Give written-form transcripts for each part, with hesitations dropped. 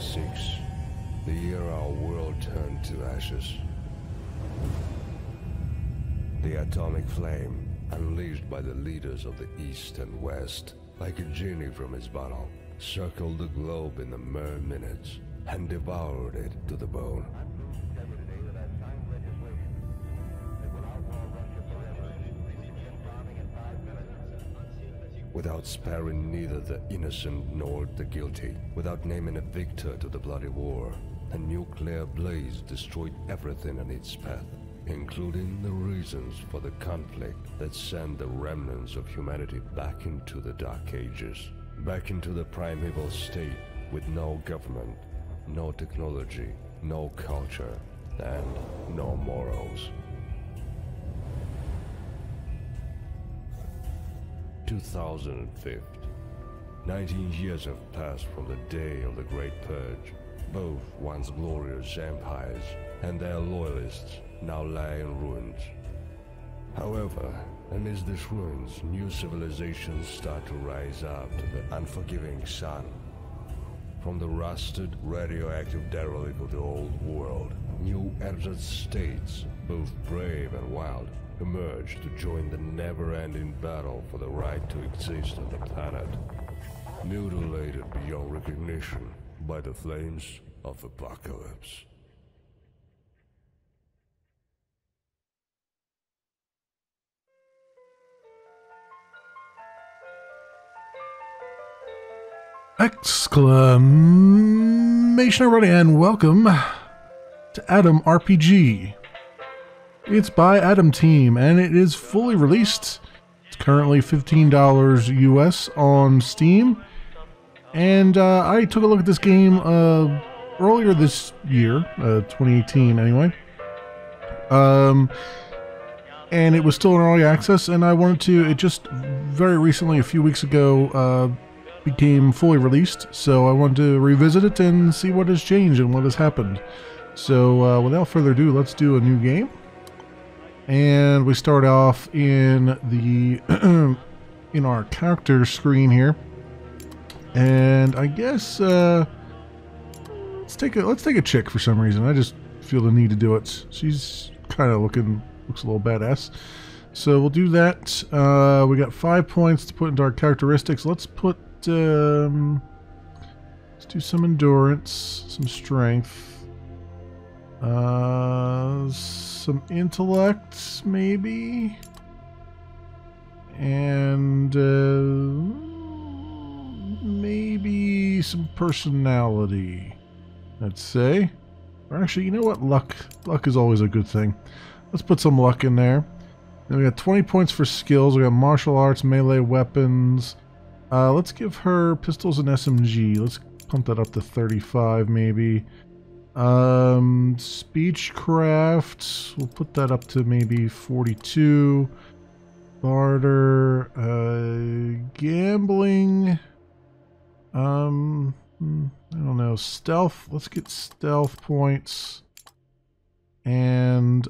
1986, the year our world turned to ashes. The atomic flame, unleashed by the leaders of the East and West, like a genie from his bottle, circled the globe in the mere minutes and devoured it to the bone. Without sparing neither the innocent nor the guilty, without naming a victor to the bloody war, a nuclear blaze destroyed everything in its path, including the reasons for the conflict that sent the remnants of humanity back into the Dark Ages, back into the primeval state with no government, no technology, no culture, and no morals. 2005. 19 years have passed from the day of the Great Purge. Both once glorious empires and their loyalists now lie in ruins. However, amidst these ruins, new civilizations start to rise up to the unforgiving sun. From the rusted, radioactive derelict of the old world, new entered states, both brave and wild, emerge to join the never-ending battle for the right to exist on the planet, mutilated beyond recognition by the flames of apocalypse. Exclamation everybody, and welcome to Adam RPG. It's by Adam Team, and it is fully released. It's currently $15 US on Steam. And I took a look at this game earlier this year, 2018 anyway. And it was still in early access, and I wanted to, it just very recently, a few weeks ago, became fully released. So I wanted to revisit it and see what has changed and what has happened. So without further ado, let's do a new game. And we start off in the in our character screen here, and I guess let's take a chick for some reason. I just feel the need to do it. She's kind of looks a little badass, so we'll do that. We got 5 points to put into our characteristics. Let's put let's do some endurance, some strength. Some intellect, maybe, and maybe some personality, I'd say. Or actually, you know what? Luck. Luck is always a good thing. Let's put some luck in there. Then we got 20 points for skills. We got martial arts, melee weapons. Let's give her pistols and SMG. Let's pump that up to 35, maybe. Speechcraft, we'll put that up to maybe 42. Barter, gambling, I don't know, stealth, let's get stealth points, and,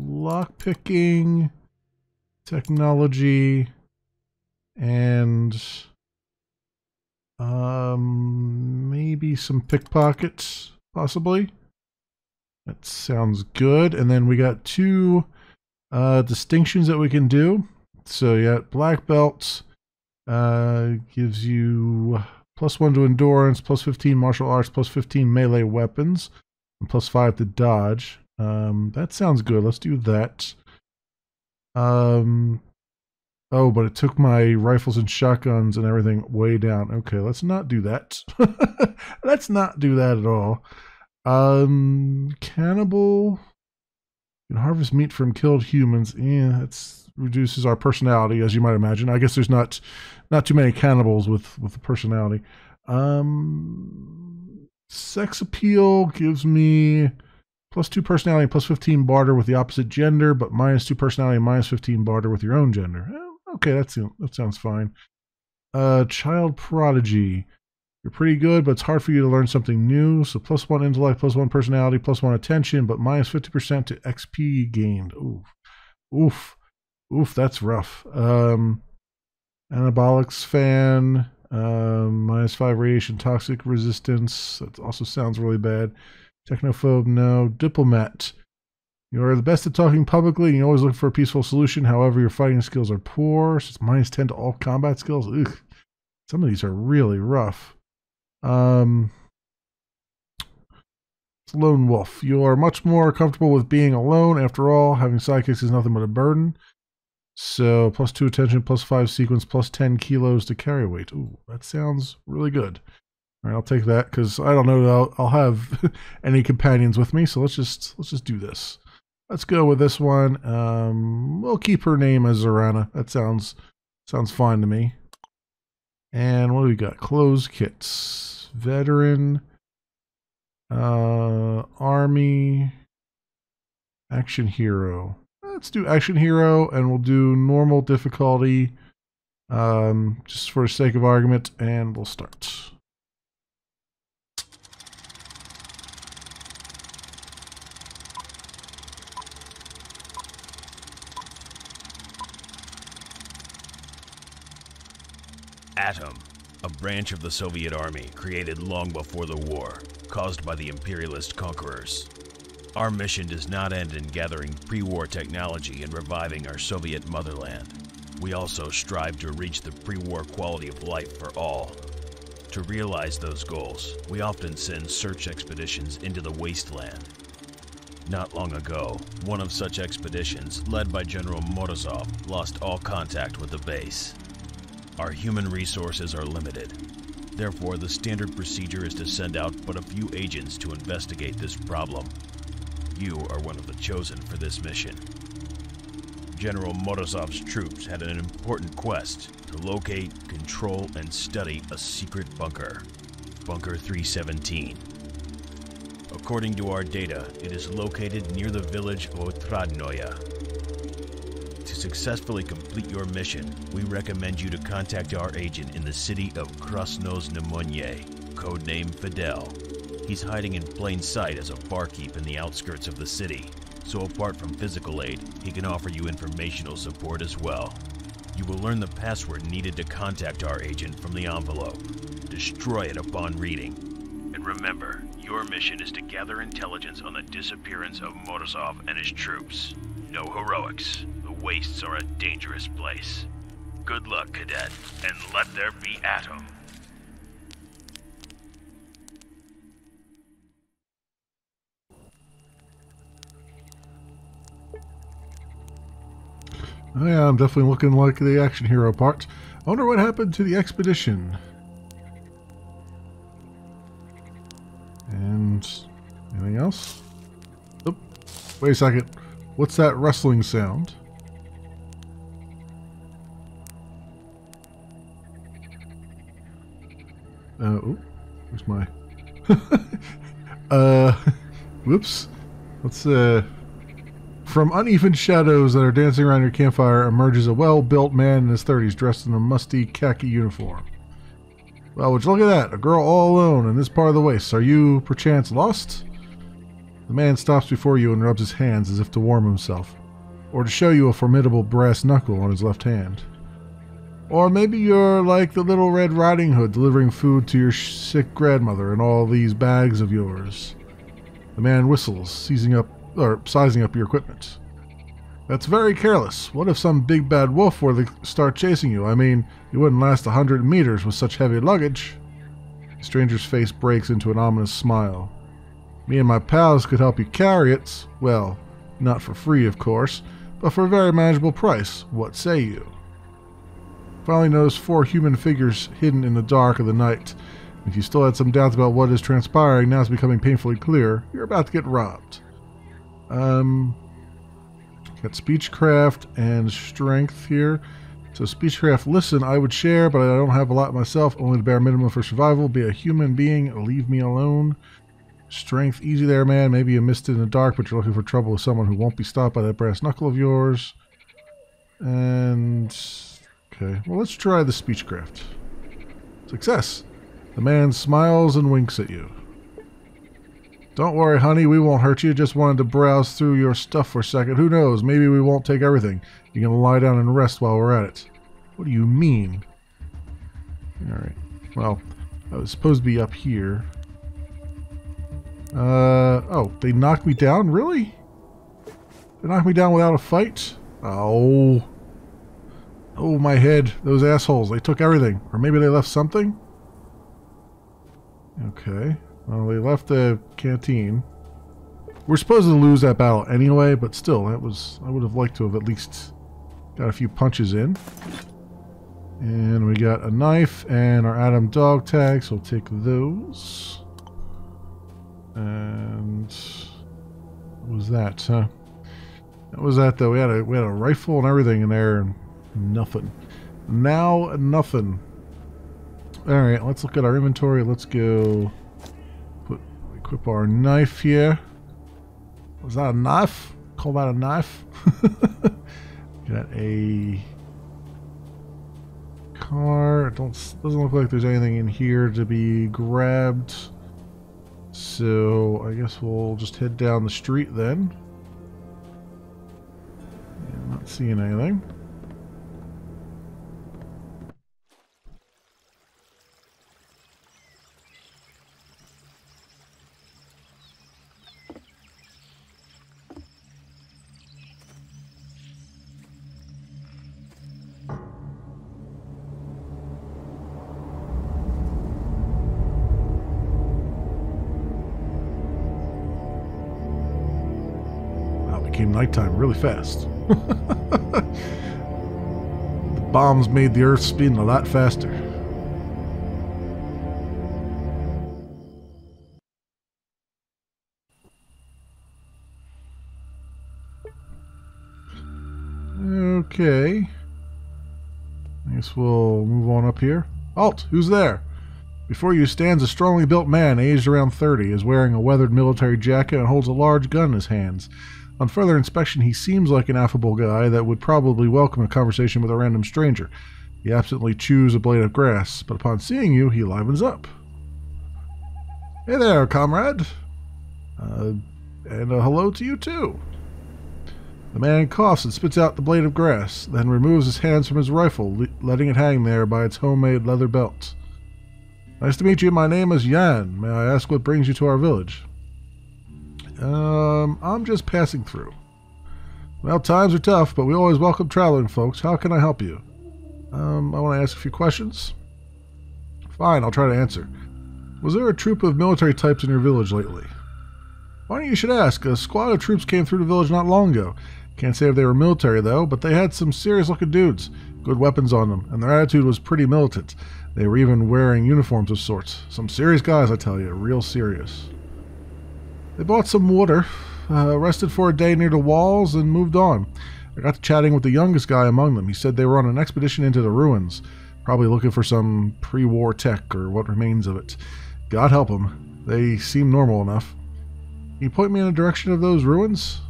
lockpicking, technology, and maybe some pickpockets, possibly. That sounds good. And then we got 2 distinctions that we can do. So yeah, black belt gives you +1 to endurance, +15 martial arts, +15 melee weapons, and +5 to dodge. That sounds good. Let's do that. Oh, but it took my rifles and shotguns and everything way down. Okay, let's not do that. Let's not do that at all. Cannibal. You can harvest meat from killed humans. Yeah, that reduces our personality, as you might imagine. I guess there's not too many cannibals with the personality. Sex appeal gives me +2 personality, +15 barter with the opposite gender, but -2 personality, -15 barter with your own gender. Okay, that sounds fine. Child prodigy. You're pretty good, but it's hard for you to learn something new. So +1 intellect, +1 personality, +1 attention, but -50% to XP gained. Oof. Oof. Oof, that's rough. Anabolics fan. -5 radiation toxic resistance. That also sounds really bad. Technophobe, no. Diplomat. You are the best at talking publicly and you always look for a peaceful solution. However, your fighting skills are poor. So it's -10 to all combat skills. Ugh. Some of these are really rough. Lone Wolf. You are much more comfortable with being alone. After all, having sidekicks is nothing but a burden. So, +2 attention, +5 sequence, +10 kilos to carry weight. Ooh, that sounds really good. All right, I'll take that because I don't know that I'll have any companions with me. So let's just do this. Let's go with this one. We'll keep her name as Zorana. That sounds fine to me. And what do we got? Clothes kits, veteran, army, action hero. Let's do action hero, and we'll do normal difficulty, just for the sake of argument, and we'll start. Atom, a branch of the Soviet Army created long before the war, caused by the imperialist conquerors. Our mission does not end in gathering pre-war technology and reviving our Soviet motherland. We also strive to reach the pre-war quality of life for all. To realize those goals, we often send search expeditions into the wasteland. Not long ago, one of such expeditions, led by General Morozov, lost all contact with the base. Our human resources are limited. Therefore, the standard procedure is to send out but a few agents to investigate this problem. You are one of the chosen for this mission. General Morozov's troops had an important quest to locate, control, and study a secret bunker, Bunker 317. According to our data, it is located near the village of Otradnoye. To successfully complete your mission, we recommend you to contact our agent in the city of Krasnoznamenye, codename Fidel. He's hiding in plain sight as a barkeep in the outskirts of the city, so apart from physical aid, he can offer you informational support as well. You will learn the password needed to contact our agent from the envelope. Destroy it upon reading. And remember, your mission is to gather intelligence on the disappearance of Morozov and his troops. No heroics. The wastes are a dangerous place. Good luck, Cadet, and let there be Atom. Oh yeah, I'm definitely looking like the action hero part. I wonder what happened to the expedition. And anything else? Oh, wait a second. What's that rustling sound? Oh, where's my... whoops. Let's, From uneven shadows that are dancing around your campfire emerges a well-built man in his 30s dressed in a musty khaki uniform. Well, would you look at that? A girl all alone in this part of the wastes. Are you, perchance, lost? The man stops before you and rubs his hands as if to warm himself, or to show you a formidable brass knuckle on his left hand. Or maybe you're like the little Red Riding Hood delivering food to your sick grandmother in all these bags of yours. The man whistles, sizing up your equipment. That's very careless. What if some big bad wolf were to start chasing you? I mean, you wouldn't last 100 meters with such heavy luggage. The stranger's face breaks into an ominous smile. Me and my pals could help you carry it. Well, not for free, of course, but for a very manageable price. What say you? Finally notice 4 human figures hidden in the dark of the night. If you still had some doubts about what is transpiring, now it's becoming painfully clear. You're about to get robbed. Got speechcraft and strength here. So speechcraft, listen, I would share, but I don't have a lot myself, only the bare minimum for survival. Be a human being, leave me alone. Strength, easy there, man. Maybe you missed it in the dark, but you're looking for trouble with someone who won't be stopped by that brass knuckle of yours. And... okay, well, let's try the speechcraft. Success! The man smiles and winks at you. Don't worry, honey, we won't hurt you. Just wanted to browse through your stuff for a second. Who knows, maybe we won't take everything. You can lie down and rest while we're at it. What do you mean? Alright. Well, I was supposed to be up here. Oh, they knocked me down? Really? They knocked me down without a fight? Oh. Oh, my head. Those assholes. They took everything. Or maybe they left something? Okay. Well, they left the canteen. We're supposed to lose that battle anyway, but still, that was... I would have liked to have at least got a few punches in. And we got a knife and our Adam dog tags, so we'll take those. And... what was that, huh? That was that, though. We had a rifle and everything in there, and nothing. Now, nothing. Alright, let's look at our inventory. Let's go... equip our knife here. Was that a knife? Call that a knife? Got a car. It doesn't look like there's anything in here to be grabbed. So I guess we'll just head down the street then. Yeah, not seeing anything. Became nighttime really fast. The bombs made the earth spin a lot faster. Okay. I guess we'll move on up here. Halt! Who's there? Before you stands a strongly built man aged around 30, is wearing a weathered military jacket and holds a large gun in his hands. On further inspection, he seems like an affable guy that would probably welcome a conversation with a random stranger. He absently chews a blade of grass, but upon seeing you, he livens up. Hey there, comrade. And a hello to you, too. The man coughs and spits out the blade of grass, then removes his hands from his rifle, letting it hang there by its homemade leather belt. Nice to meet you. My name is Jan. May I ask what brings you to our village? I'm just passing through. Well, times are tough, but we always welcome traveling folks. How can I help you? I want to ask a few questions. Fine, I'll try to answer. Was there a troop of military types in your village lately? Funny you should ask. A squad of troops came through the village not long ago. Can't say if they were military, though, but they had some serious-looking dudes. Good weapons on them, and their attitude was pretty militant. They were even wearing uniforms of sorts. Some serious guys, I tell you, real serious. They bought some water, rested for a day near the walls, and moved on. I got to chatting with the youngest guy among them. He said they were on an expedition into the ruins, probably looking for some pre-war tech or what remains of it. God help them. They seem normal enough. Can you point me in the direction of those ruins?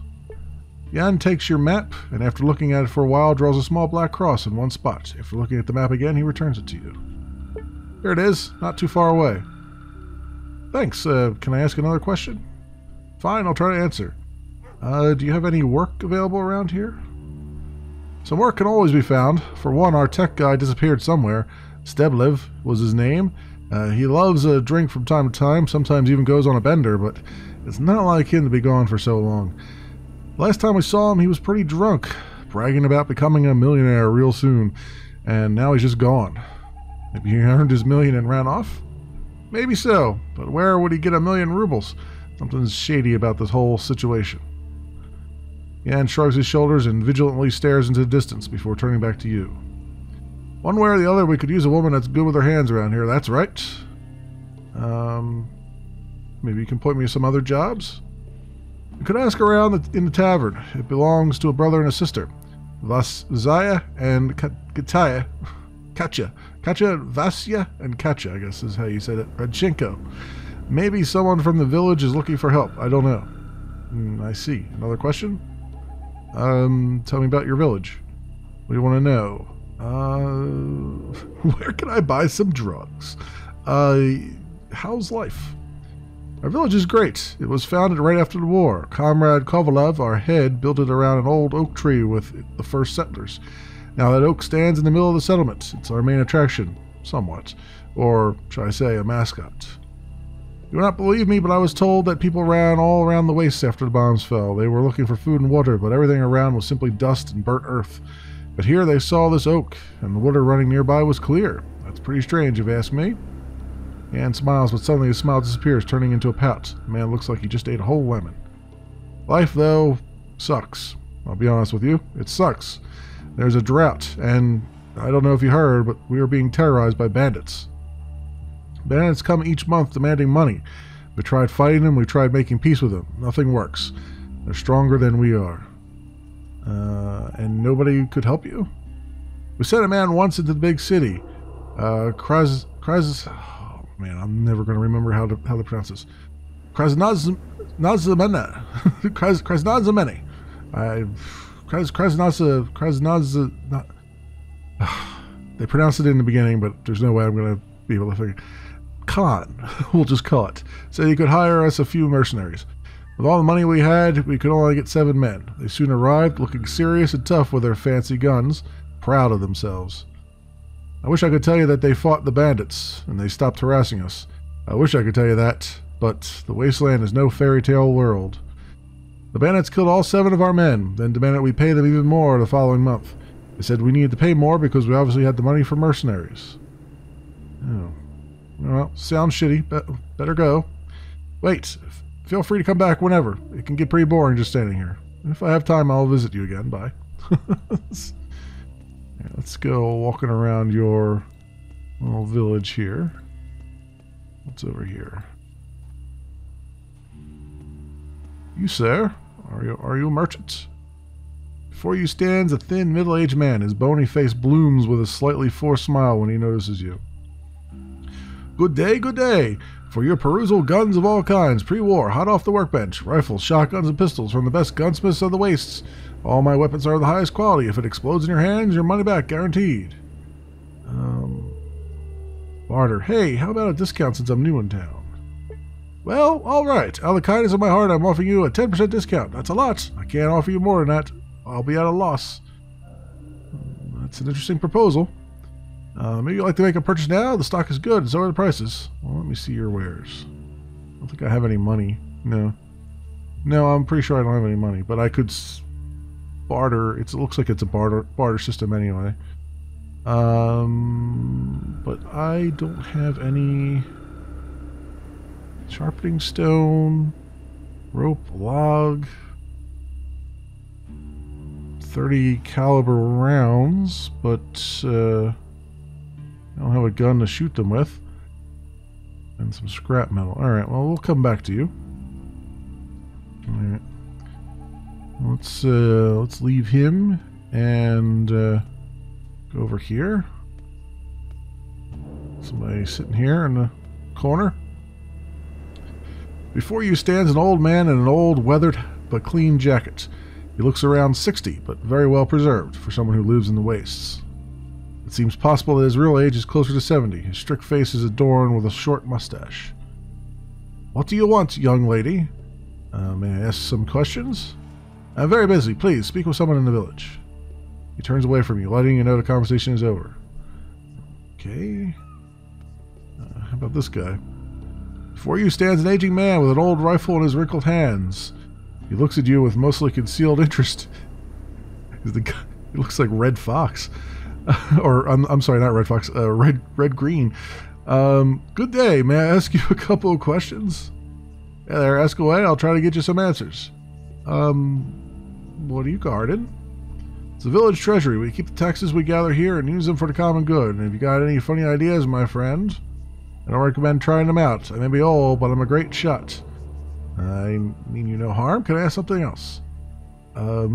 Jan takes your map, and after looking at it for a while, draws a small black cross in one spot. After looking at the map again, he returns it to you. Here it is, not too far away. Thanks. Can I ask another question? Fine, I'll try to answer. Do you have any work available around here? Some work can always be found. For one, our tech guy disappeared somewhere. Steblev was his name. He loves a drink from time to time, sometimes even goes on a bender, but it's not like him to be gone for so long. Last time we saw him, he was pretty drunk, bragging about becoming a millionaire real soon, and now he's just gone. Maybe he earned his million and ran off? Maybe so, but where would he get 1,000,000 rubles? Something's shady about this whole situation. Jan shrugs his shoulders and vigilantly stares into the distance before turning back to you. One way or the other, we could use a woman that's good with her hands around here, that's right. Maybe you can point me to some other jobs? You could ask around in the tavern. It belongs to a brother and a sister. Vasya and Katya. Katya, Vasya, and Katya, I guess is how you said it. Radchenko. Maybe someone from the village is looking for help. I don't know. I see. Another question? Tell me about your village. What do you want to know? Where can I buy some drugs? How's life? Our village is great. It was founded right after the war. Comrade Kovalov, our head, built it around an old oak tree with the first settlers. Now that oak stands in the middle of the settlement. It's our main attraction. somewhat. Or, should I say, a mascot. You will not believe me, but I was told that people ran all around the wastes after the bombs fell. They were looking for food and water, but everything around was simply dust and burnt earth. But here they saw this oak, and the water running nearby was clear. That's pretty strange, if you ask me. Anne smiles, but suddenly his smile disappears, turning into a pout. The man looks like he just ate a whole lemon. Life, though, sucks. I'll be honest with you. It sucks. There's a drought, and I don't know if you heard, but we are being terrorized by bandits. Bandits come each month demanding money. We tried fighting them, we tried making peace with them. Nothing works. They're stronger than we are. And nobody could help you? We sent a man once into the big city. Oh man, I'm never going to remember how to pronounce this. Krasnazamene. They pronounce it in the beginning, but there's no way I'm going to be able to figure. Khan, we'll just call it. So he could hire us a few mercenaries. With all the money we had, we could only get 7 men. They soon arrived, looking serious and tough with their fancy guns, proud of themselves. I wish I could tell you that they fought the bandits, and they stopped harassing us. I wish I could tell you that, but the wasteland is no fairy tale world. The bandits killed all 7 of our men, then demanded we pay them even more the following month. They said we needed to pay more because we obviously had the money for mercenaries. Oh. Well, sounds shitty. Better go. Wait. Feel free to come back whenever. It can get pretty boring just standing here. If I have time, I'll visit you again. Bye. Let's go walking around your little village here. What's over here? You, sir? Are you a merchant? Before you stands a thin, middle-aged man. His bony face blooms with a slightly forced smile when he notices you. Good day, good day. For your perusal, guns of all kinds, pre-war, hot off the workbench, rifles, shotguns, and pistols from the best gunsmiths of the wastes. All my weapons are of the highest quality. If it explodes in your hands, your money back, guaranteed. Barter. Hey, how about a discount since I'm new in town? Well, all right. Out of the kindness of my heart, I'm offering you a 10% discount. That's a lot. I can't offer you more than that. I'll be at a loss. That's an interesting proposal. Maybe you'd like to make a purchase now? The stock is good, so are the prices. Well, let me see your wares. I don't think I have any money. No, I'm pretty sure I don't have any money, but I could barter. It looks like it's a barter system anyway. But I don't have any sharpening stone, rope, log, 30 caliber rounds, but I don't have a gun to shoot them with. And some scrap metal. Alright, well, we'll come back to you. Alright. Let's leave him and go over here. Somebody sitting here in the corner. Before you stands an old man in an old, weathered but clean jacket. He looks around 60, but very well preserved for someone who lives in the wastes. It seems possible that his real age is closer to 70. His strict face is adorned with a short mustache. What do you want, young lady? May I ask some questions? I'm very busy. Please, speak with someone in the village. He turns away from you, letting you know the conversation is over. Okay. How about this guy? Before you stands an aging man with an old rifle in his wrinkled hands. He looks at you with mostly concealed interest. He looks like Red Fox. Or, I'm sorry, not Red Fox, Red Green. Good day. May I ask you a couple of questions? Yeah, there, ask away. I'll try to get you some answers. What are you guarding? It's the village treasury. We keep the taxes we gather here and use them for the common good. And if you got any funny ideas, my friend, I don't recommend trying them out. I may be old, but I'm a great shot. I mean you no harm. Can I ask something else? Heard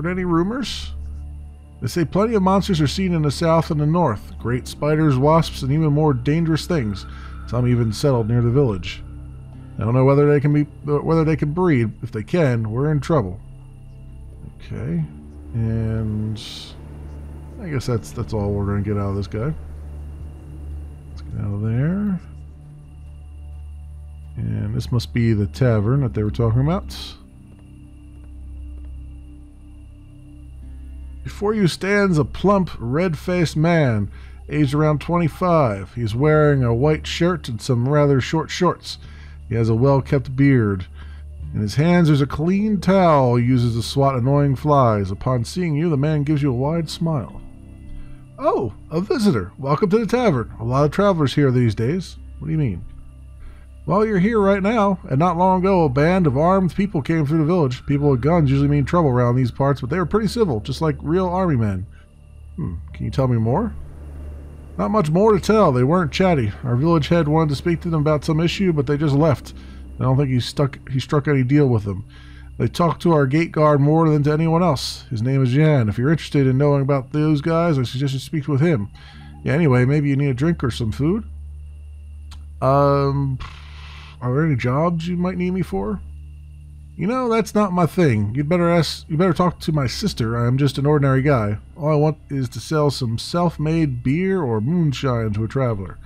any rumors? They say plenty of monsters are seen in the south and the north. Great spiders, wasps, and even more dangerous things. Some even settled near the village. I don't know whether they can breed. If they can, we're in trouble. Okay, and I guess that's all we're going to get out of this guy. Let's get out of there. And this must be the tavern that they were talking about. Before you stands a plump, red-faced man aged around 25. He's wearing a white shirt and some rather short shorts. He has a well-kept beard. In his hands there's a clean towel he uses to swat annoying flies. Upon seeing you, the man gives you a wide smile. Oh, a visitor. Welcome to the tavern. A lot of travelers here these days. What do you mean? Well, you're here right now, and not long ago a band of armed people came through the village. People with guns usually mean trouble around these parts, but they were pretty civil, just like real army men. Can you tell me more? Not much more to tell. They weren't chatty. Our village head wanted to speak to them about some issue, but they just left. I don't think he struck any deal with them. They talked to our gate guard more than to anyone else. His name is Jan. If you're interested in knowing about those guys, I suggest you speak with him. Yeah, anyway, maybe you need a drink or some food? Are there any jobs you might need me for? You know, that's not my thing. You'd better talk to my sister. I am just an ordinary guy. All I want is to sell some self-made beer or moonshine to a traveler.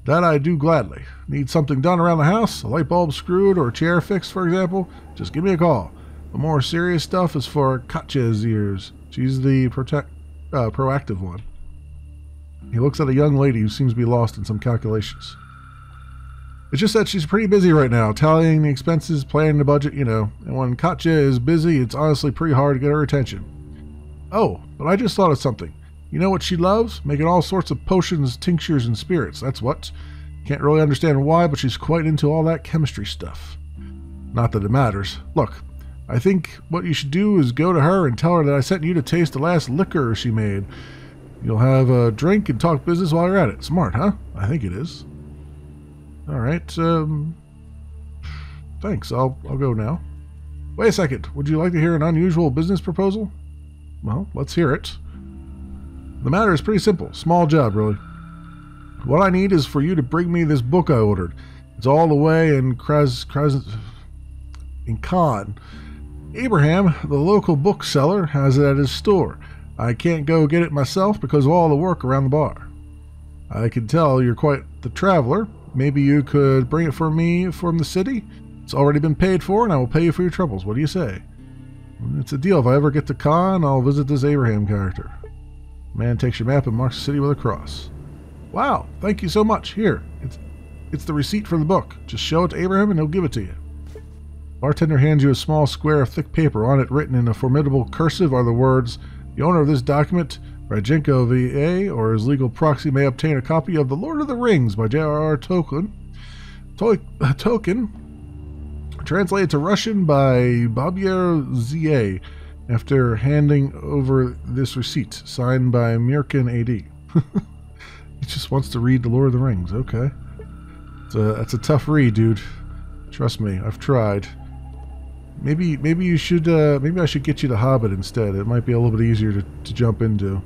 That I do gladly. Need something done around the house? A light bulb screwed or a chair fixed, for example? Just give me a call. The more serious stuff is for Katya's ears. She's the proactive one. He looks at a young lady who seems to be lost in some calculations. It's just that she's pretty busy right now, tallying the expenses, planning the budget, you know. And when Katya is busy, it's honestly pretty hard to get her attention. Oh, but I just thought of something. You know what she loves? Making all sorts of potions, tinctures, and spirits. That's what. Can't really understand why, but she's quite into all that chemistry stuff. Not that it matters. Look, I think what you should do is go to her and tell her that I sent you to taste the last liquor she made. You'll have a drink and talk business while you're at it. Smart, huh? I think it is. Alright, thanks. I'll go now. Wait a second. Would you like to hear an unusual business proposal? Well, let's hear it. The matter is pretty simple. Small job, really. What I need is for you to bring me this book I ordered. It's all the way in Khan. Abraham, the local bookseller, has it at his store. I can't go get it myself because of all the work around the bar. I can tell you're quite the traveler. Maybe you could bring it for me from the city? It's already been paid for, and I will pay you for your troubles. What do you say? It's a deal. If I ever get to Khan, I'll visit this Abraham character. Man takes your map and marks the city with a cross. Wow, thank you so much. Here, it's the receipt for the book. Just show it to Abraham and he'll give it to you. Bartender hands you a small square of thick paper. On it, written in a formidable cursive, are the words, "The owner of this document, Rajenko V.A., or his legal proxy, may obtain a copy of The Lord of the Rings by J.R.R. Tolkien, translated to Russian by Babier Z.A., after handing over this receipt, signed by Mirkin A.D. He just wants to read The Lord of the Rings. Okay. That's a tough read, dude. Trust me, I've tried. Maybe you should, maybe I should get you The Hobbit instead. It might be a little bit easier to jump into.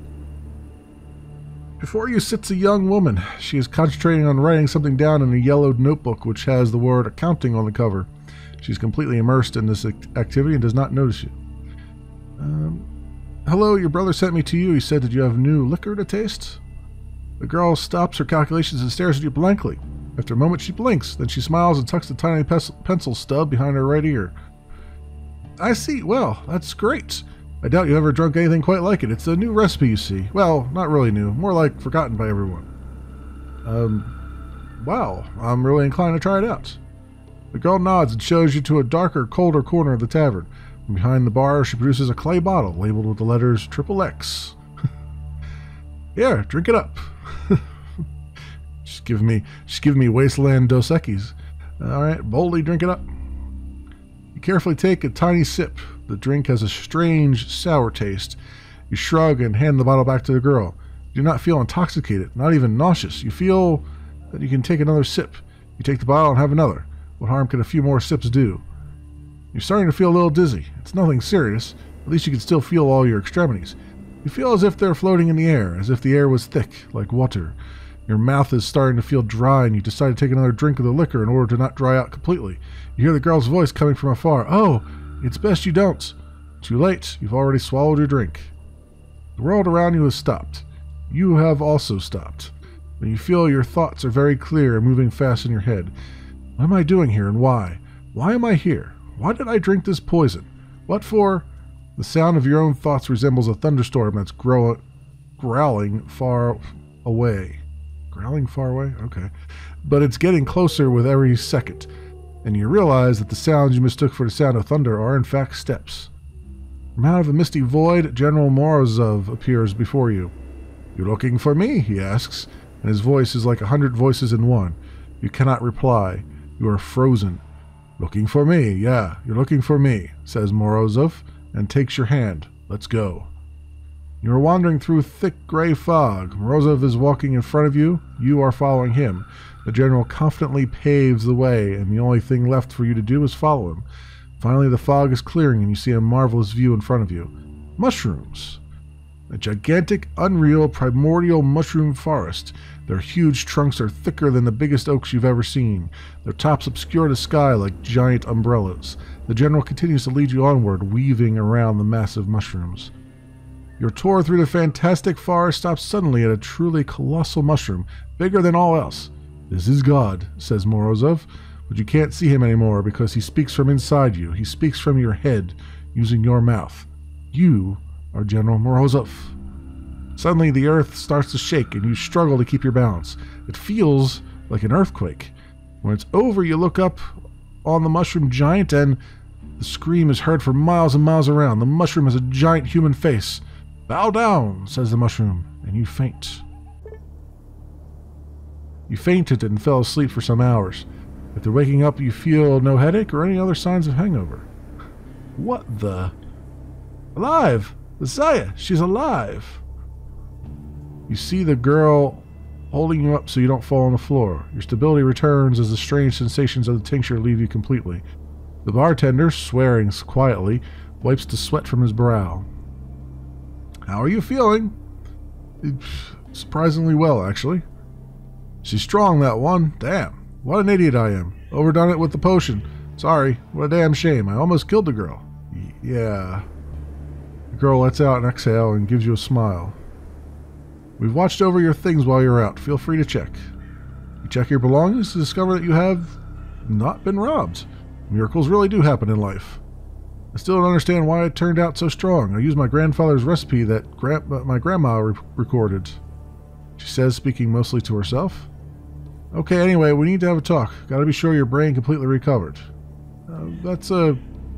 Before you sits a young woman. She is concentrating on writing something down in a yellowed notebook which has the word accounting on the cover. She's completely immersed in this activity and does not notice you. Hello, your brother sent me to you. He said that you have new liquor to taste? The girl stops her calculations and stares at you blankly. After a moment she blinks, then she smiles and tucks the tiny pencil stub behind her right ear. I see. Well, that's great. I doubt you've ever drunk anything quite like it. It's a new recipe, you see. Well, not really new. More like forgotten by everyone. Wow. I'm really inclined to try it out. The girl nods and shows you to a darker, colder corner of the tavern. From behind the bar, she produces a clay bottle labeled with the letters XXX. Here, drink it up. She's giving me Wasteland Dos Equis. All right, boldly drink it up. You carefully take a tiny sip. The drink has a strange, sour taste. You shrug and hand the bottle back to the girl. You do not feel intoxicated, not even nauseous. You feel that you can take another sip. You take the bottle and have another. What harm can a few more sips do? You're starting to feel a little dizzy. It's nothing serious. At least you can still feel all your extremities. You feel as if they're floating in the air, as if the air was thick, like water. Your mouth is starting to feel dry, and you decide to take another drink of the liquor in order to not dry out completely. You hear the girl's voice coming from afar. Oh, it's best you don't. Too late. You've already swallowed your drink. The world around you has stopped. You have also stopped. When you feel your thoughts are very clear and moving fast in your head. What am I doing here and why? Why am I here? Why did I drink this poison? What for? The sound of your own thoughts resembles a thunderstorm that's growling far away. Growling far away? Okay. But it's getting closer with every second, and you realize that the sounds you mistook for the sound of thunder are in fact steps. From out of a misty void, General Morozov appears before you. "You looking for me?" he asks, and his voice is like 100 voices in one. You cannot reply. You are frozen. "Looking for me, yeah, you're looking for me," says Morozov, and takes your hand. "Let's go." You are wandering through thick gray fog. Morozov is walking in front of you. You are following him. The general confidently paves the way, and the only thing left for you to do is follow him. Finally, the fog is clearing, and you see a marvelous view in front of you. Mushrooms. A gigantic, unreal, primordial mushroom forest. Their huge trunks are thicker than the biggest oaks you've ever seen. Their tops obscure the sky like giant umbrellas. The general continues to lead you onward, weaving around the massive mushrooms. Your tour through the fantastic forest stops suddenly at a truly colossal mushroom, bigger than all else. "This is God," says Morozov, but you can't see him anymore because he speaks from inside you. He speaks from your head, using your mouth. You are General Morozov. Suddenly the earth starts to shake and you struggle to keep your balance. It feels like an earthquake. When it's over, you look up on the mushroom giant and the scream is heard for miles and miles around. The mushroom has a giant human face. "Bow down," says the mushroom, and you faint. You fainted and fell asleep for some hours. After waking up, you feel no headache or any other signs of hangover. What the? Alive! Messiah, she's alive! You see the girl holding you up so you don't fall on the floor. Your stability returns as the strange sensations of the tincture leave you completely. The bartender, swearing quietly, wipes the sweat from his brow. "How are you feeling?" "Surprisingly well, actually." "She's strong, that one. Damn, what an idiot I am. Overdone it with the potion. Sorry, what a damn shame. I almost killed the girl." "Yeah." The girl lets out an exhale and gives you a smile. "We've watched over your things while you're out. Feel free to check." You check your belongings to discover that you have not been robbed. Miracles really do happen in life. I still don't understand why it turned out so strong. I used my grandfather's recipe that my grandma recorded. She says, speaking mostly to herself. "Okay, anyway, we need to have a talk. Gotta be sure your brain completely recovered." That's a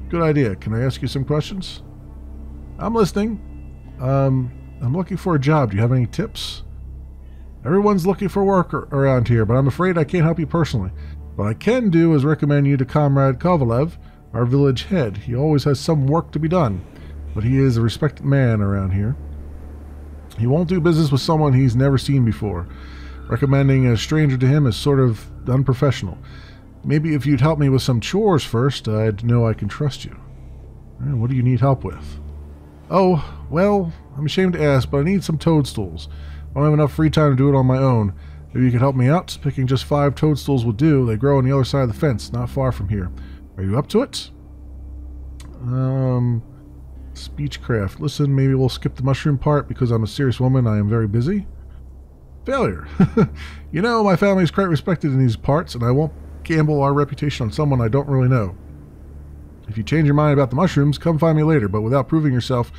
good idea. Can I ask you some questions?" "I'm listening." I'm looking for a job. Do you have any tips?" "Everyone's looking for work around here, but I'm afraid I can't help you personally. What I can do is recommend you to Comrade Kovalev, our village head. He always has some work to be done, but he is a respected man around here. He won't do business with someone he's never seen before. Recommending a stranger to him is sort of unprofessional. Maybe if you'd help me with some chores first, I'd know I can trust you." "What do you need help with?" "Oh, well, I'm ashamed to ask, but I need some toadstools. I don't have enough free time to do it on my own. Maybe you could help me out. Picking just 5 toadstools will do. They grow on the other side of the fence, not far from here. Are you up to it?" Speechcraft. "Listen, maybe we'll skip the mushroom part because I'm a serious woman. I am very busy." "Failure. You know, my family is quite respected in these parts, and I won't gamble our reputation on someone I don't really know. If you change your mind about the mushrooms, come find me later, but without proving yourself,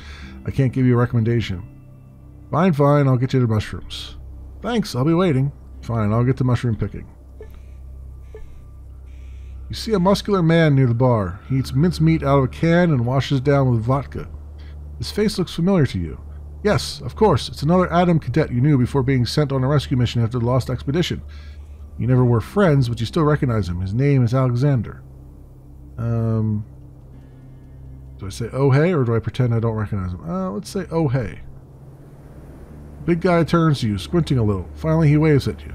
I can't give you a recommendation." Fine, I'll get you the mushrooms." "Thanks, I'll be waiting." "Fine, I'll get to mushroom picking." You see a muscular man near the bar. He eats mincemeat out of a can and washes down with vodka. His face looks familiar to you. Yes, of course, it's another Atom cadet you knew before being sent on a rescue mission after the Lost Expedition. You never were friends, but you still recognize him. His name is Alexander. Do I say oh hey, or do I pretend I don't recognize him? Let's say oh hey. Big guy turns to you, squinting a little. Finally, he waves at you.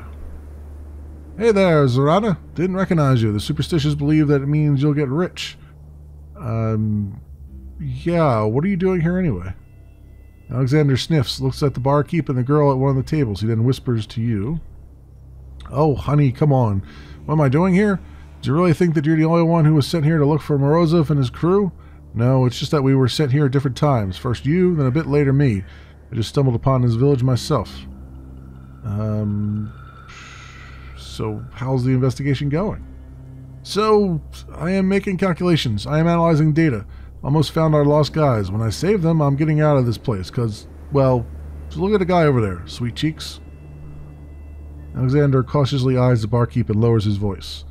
"Hey there, Zorana. Didn't recognize you. The superstitious believe that it means you'll get rich." Yeah, what are you doing here anyway?" Alexander sniffs, looks at the barkeep and the girl at one of the tables. He then whispers to you. "Oh, honey, come on. What am I doing here? Do you really think that you're the only one who was sent here to look for Morozov and his crew? No, it's just that we were sent here at different times. First you, then a bit later me. I just stumbled upon this village myself." So how's the investigation going?" "So, I am making calculations. I am analyzing data. Almost found our lost guys. When I save them, I'm getting out of this place, because, well, just look at the guy over there. Sweet cheeks." Alexander cautiously eyes the barkeep and lowers his voice.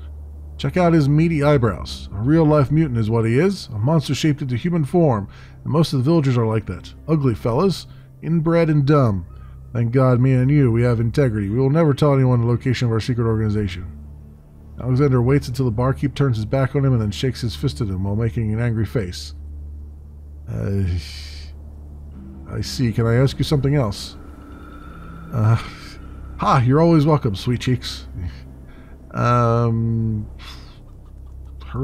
Check out his meaty eyebrows. A real-life mutant is what he is, a monster shaped into human form, and most of the villagers are like that. Ugly fellas, inbred and dumb. Thank God me and you, we have integrity. We will never tell anyone the location of our secret organization. Alexander waits until the barkeep turns his back on him and then shakes his fist at him while making an angry face. I see. Can I ask you something else? You're always welcome, sweet cheeks. Heard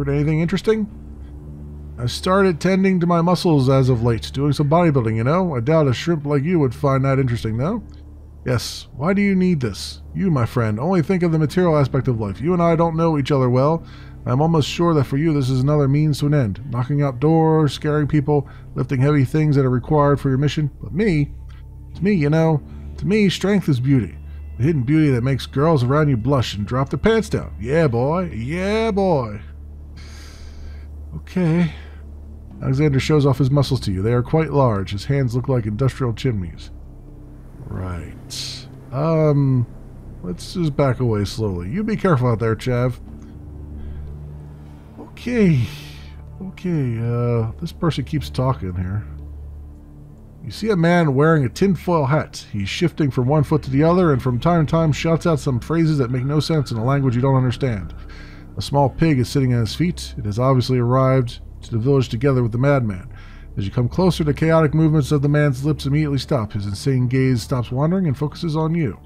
anything interesting? I started tending to my muscles as of late, doing some bodybuilding, you know? I doubt a shrimp like you would find that interesting, though. Yes, why do you need this? You, my friend, only think of the material aspect of life. You and I don't know each other well. I'm almost sure that for you this is another means to an end. Knocking out doors, scaring people, lifting heavy things that are required for your mission. But to me, strength is beauty. The hidden beauty that makes girls around you blush and drop their pants down. Yeah, boy. Yeah, boy. Okay. Alexander shows off his muscles to you. They are quite large. His hands look like industrial chimneys. Right. Let's just back away slowly. You be careful out there, Chav. Okay. This person keeps talking here. You see a man wearing a tinfoil hat. He's shifting from one foot to the other and from time to time shouts out some phrases that make no sense in a language you don't understand. A small pig is sitting on his feet. It has obviously arrived to the village together with the madman. As you come closer, the chaotic movements of the man's lips immediately stop. His insane gaze stops wandering and focuses on you.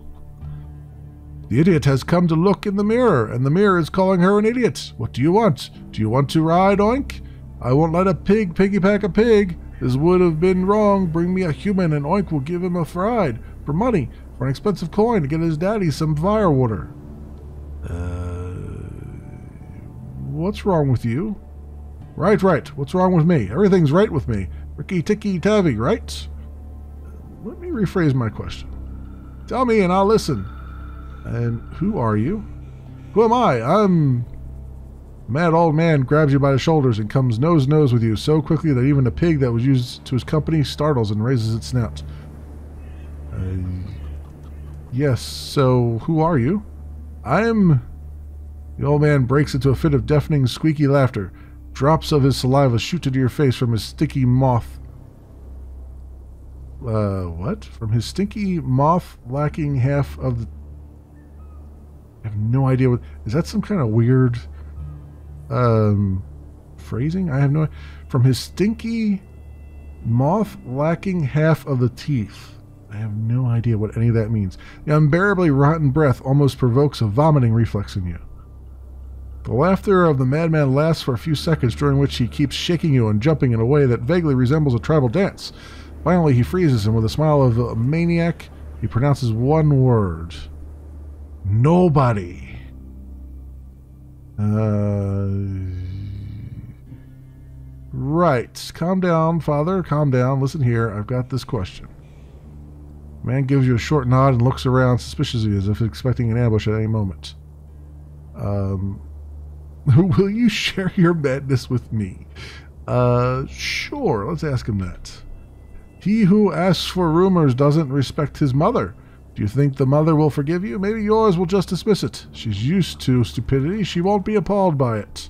The idiot has come to look in the mirror, and the mirror is calling her an idiot. What do you want? Do you want to ride, Oink? I won't let a pig piggyback a pig. This would have been wrong. Bring me a human, and Oink will give him a ride. For money. For an expensive coin to get his daddy some firewater. What's wrong with you? Right. What's wrong with me? Everything's right with me. Ricky Ticky Tavi, right? Let me rephrase my question. Tell me and I'll listen. And who are you? Who am I? I'm... Mad old man grabs you by the shoulders and comes nose-to-nose with you so quickly that even the pig that was used to his company startles and raises its snout. Yes, so who are you? I'm... The old man breaks into a fit of deafening, squeaky laughter. Drops of his saliva shoot into your face from his sticky moth... what? From his stinky moth lacking half of the... I have no idea what... Is that some kind of weird... phrasing? I have no... From his stinky moth lacking half of the teeth. I have no idea what any of that means. The unbearably rotten breath almost provokes a vomiting reflex in you. The laughter of the madman lasts for a few seconds, during which he keeps shaking you and jumping in a way that vaguely resembles a tribal dance. Finally, he freezes, and with a smile of a maniac, he pronounces one word. Nobody. Right. Calm down, father. Calm down. Listen here. I've got this question. The man gives you a short nod and looks around suspiciously as if expecting an ambush at any moment. Will you share your madness with me? Sure. Let's ask him that. He who asks for rumors doesn't respect his mother. Do you think the mother will forgive you? Maybe yours will just dismiss it. She's used to stupidity. She won't be appalled by it.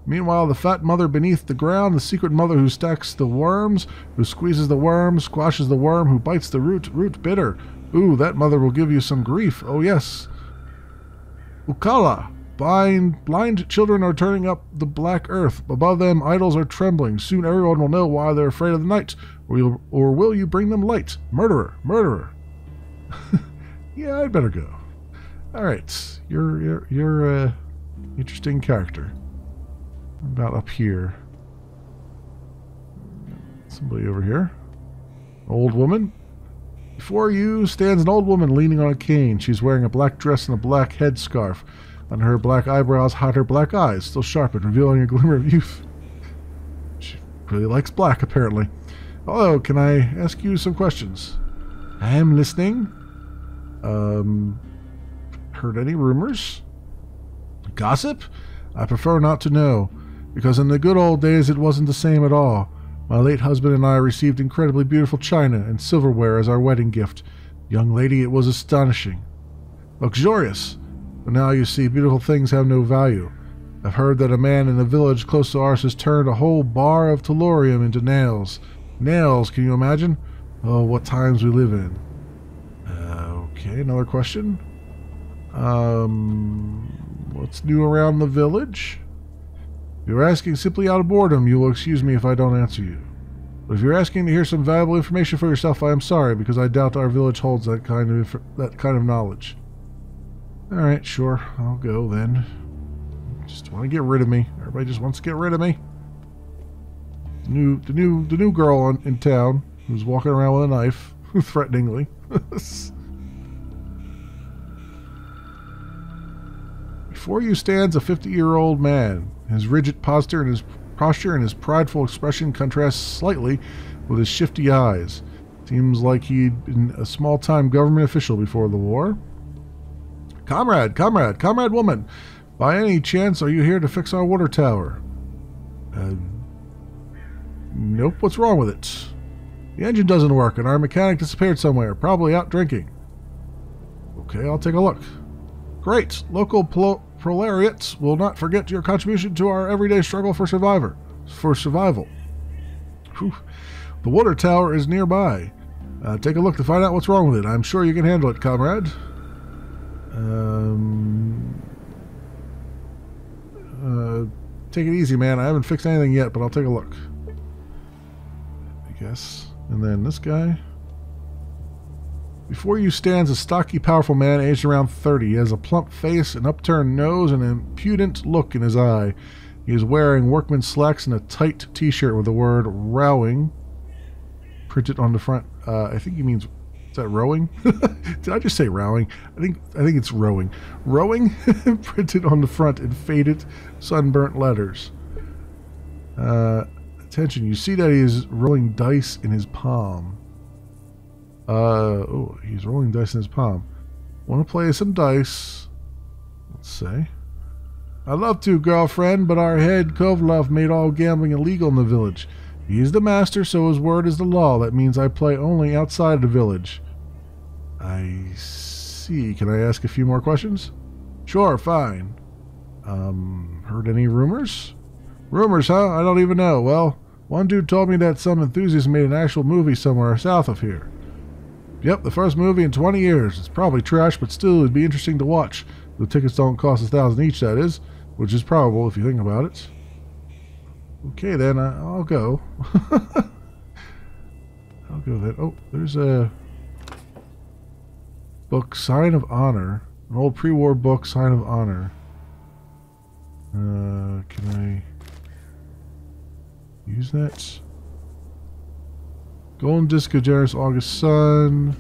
Meanwhile, the fat mother beneath the ground, the secret mother who stacks the worms, who squeezes the worm, squashes the worm, who bites the root bitter. Ooh, that mother will give you some grief. Oh, yes. Ukala. Blind children are turning up the black earth. Above them, idols are trembling. Soon everyone will know why they're afraid of the night. Or will you bring them light? Murderer. Yeah, I'd better go. All right, you're interesting character. About up here. Somebody over here. Old woman. Before you stands an old woman leaning on a cane. She's wearing a black dress and a black headscarf. Under her black eyebrows hide her black eyes, still sharpened, revealing a glimmer of youth. She really likes black, apparently. Hello, can I ask you some questions? I am listening. Heard any rumors? Gossip? I prefer not to know, because in the good old days it wasn't the same at all. My late husband and I received incredibly beautiful china and silverware as our wedding gift. Young lady, it was astonishing. luxurious. But now you see, beautiful things have no value. I've heard that a man in a village close to ours has turned a whole bar of tellurium into nails. Nails, can you imagine? Oh, what times we live in. Okay, another question. What's new around the village? If you're asking simply out of boredom, you will excuse me if I don't answer you. But if you're asking to hear some valuable information for yourself, I am sorry, because I doubt our village holds that kind of knowledge. Alright, sure, I'll go then. Just want to get rid of me. Everybody just wants to get rid of me. The new girl in town who's walking around with a knife, threateningly. Before you stands a 50-year-old man. His rigid posture and his prideful expression contrasts slightly with his shifty eyes. Seems like he'd been a small-time government official before the war. Comrade woman, by any chance are you here to fix our water tower? Nope, what's wrong with it? The engine doesn't work and our mechanic disappeared somewhere, probably out drinking. Okay, I'll take a look. Great, local proletariats will not forget your contribution to our everyday struggle for survival. Whew. The water tower is nearby. Take a look to find out what's wrong with it. I'm sure you can handle it, comrade. Take it easy, man. I haven't fixed anything yet, but I'll take a look. I guess. And then this guy. Before you stands a stocky, powerful man aged around 30. He has a plump face, an upturned nose, and an impudent look in his eye. He is wearing workman's slacks and a tight t-shirt with the word rowing printed on the front. I think he means... Is that rowing? Did I just say rowing? I think it's rowing. Rowing printed on the front in faded, sunburnt letters. Attention, you see that he is rolling dice in his palm. Oh, he's rolling dice in his palm. Want to play some dice? Let's say. I'd love to, girlfriend, but our head Kovlov made all gambling illegal in the village. He's the master, so his word is the law. That means I play only outside the village. I see. Can I ask a few more questions? Sure, fine. Heard any rumors? Rumors, huh? I don't even know. Well, one dude told me that some enthusiast made an actual movie somewhere south of here. Yep, the first movie in 20 years. It's probably trash, but still it'd be interesting to watch. The tickets don't cost $1,000 each, that is, which is probable if you think about it. Okay, then, I'll go. I'll go then. Oh, there's a book, Sign of Honor. An old pre-war book, Sign of Honor. Can I use that? Golden Disc of Generous August Sun.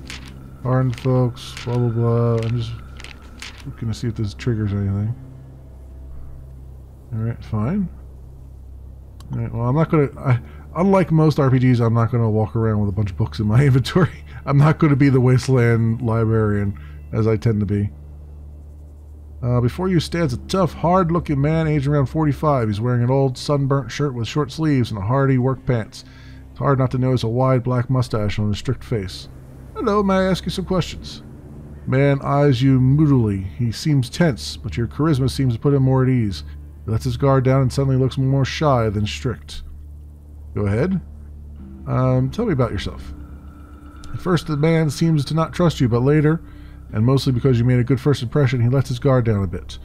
Hardened folks, blah blah blah. I'm just looking to see if this triggers anything. Alright, fine. Alright, well, I'm not gonna... unlike most RPGs, I'm not gonna walk around with a bunch of books in my inventory. I'm not gonna be the wasteland librarian, as I tend to be. Before you stands a tough, hard-looking man aged around 45. He's wearing an old, sunburnt shirt with short sleeves and hardy work pants. It's hard not to notice a wide black mustache on his strict face. Hello, may I ask you some questions? Man eyes you moodily. He seems tense, but your charisma seems to put him more at ease. He lets his guard down and suddenly looks more shy than strict. Go ahead. Tell me about yourself. At first, the man seems to not trust you, but later, and mostly because you made a good first impression, he lets his guard down a bit.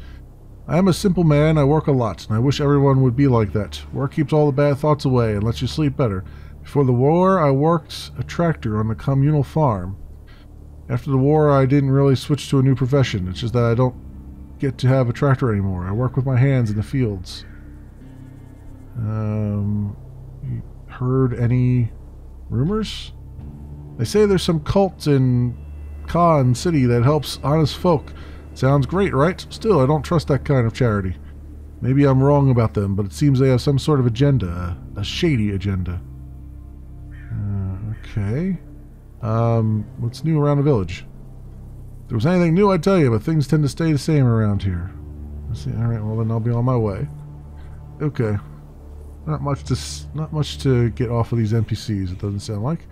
I am a simple man, I work a lot, and I wish everyone would be like that. Work keeps all the bad thoughts away and lets you sleep better. Before the war, I worked a tractor on a communal farm. After the war, I didn't really switch to a new profession. It's just that I don't get to have a tractor anymore. I work with my hands in the fields. Heard any rumors? They say there's some cult in Khan City that helps honest folk. Sounds great, right? Still, I don't trust that kind of charity. Maybe I'm wrong about them, but it seems they have some sort of agenda. A shady agenda. Okay. What's new around the village? If there was anything new, I'd tell you, but things tend to stay the same around here. Let's see. Alright, well then I'll be on my way. Okay. Not much to get off of these NPCs, it doesn't sound like.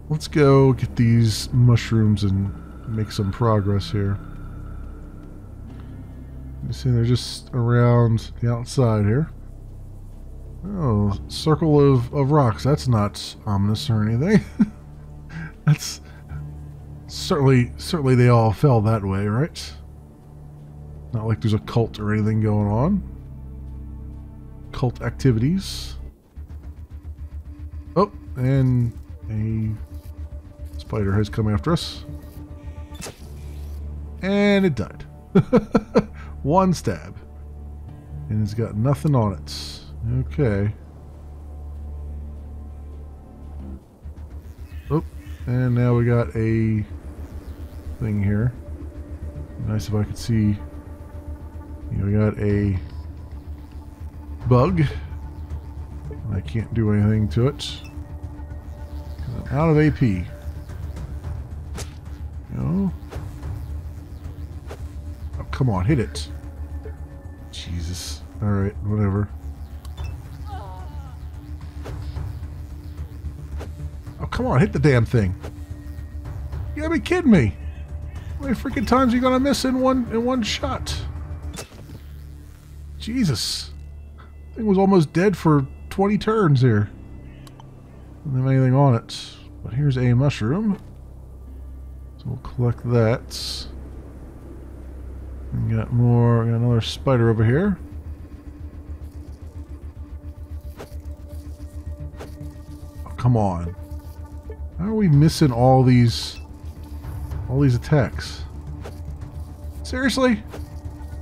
Let's go get these mushrooms and make some progress here. You see, they're just around the outside here. Oh, circle of rocks. That's not ominous or anything. That's certainly they all fell that way, right? Not like there's a cult or anything going on. Cult activities. Oh, and a spider has come after us. And it died. One stab. And it's got nothing on it. Okay. Oh, and now we got a thing here. Nice if I could see. We got a bug. I can't do anything to it. I'm out of AP. No. Oh, come on, hit it. Jesus. Alright, whatever. Oh, come on, hit the damn thing. You gotta be kidding me. How many freaking times are you gonna miss in one shot? Jesus. Thing was almost dead for 20 turns here. Didn't have anything on it. But here's a mushroom. So we'll collect that. We got another spider over here. Oh, come on. How are we missing all these attacks? Seriously?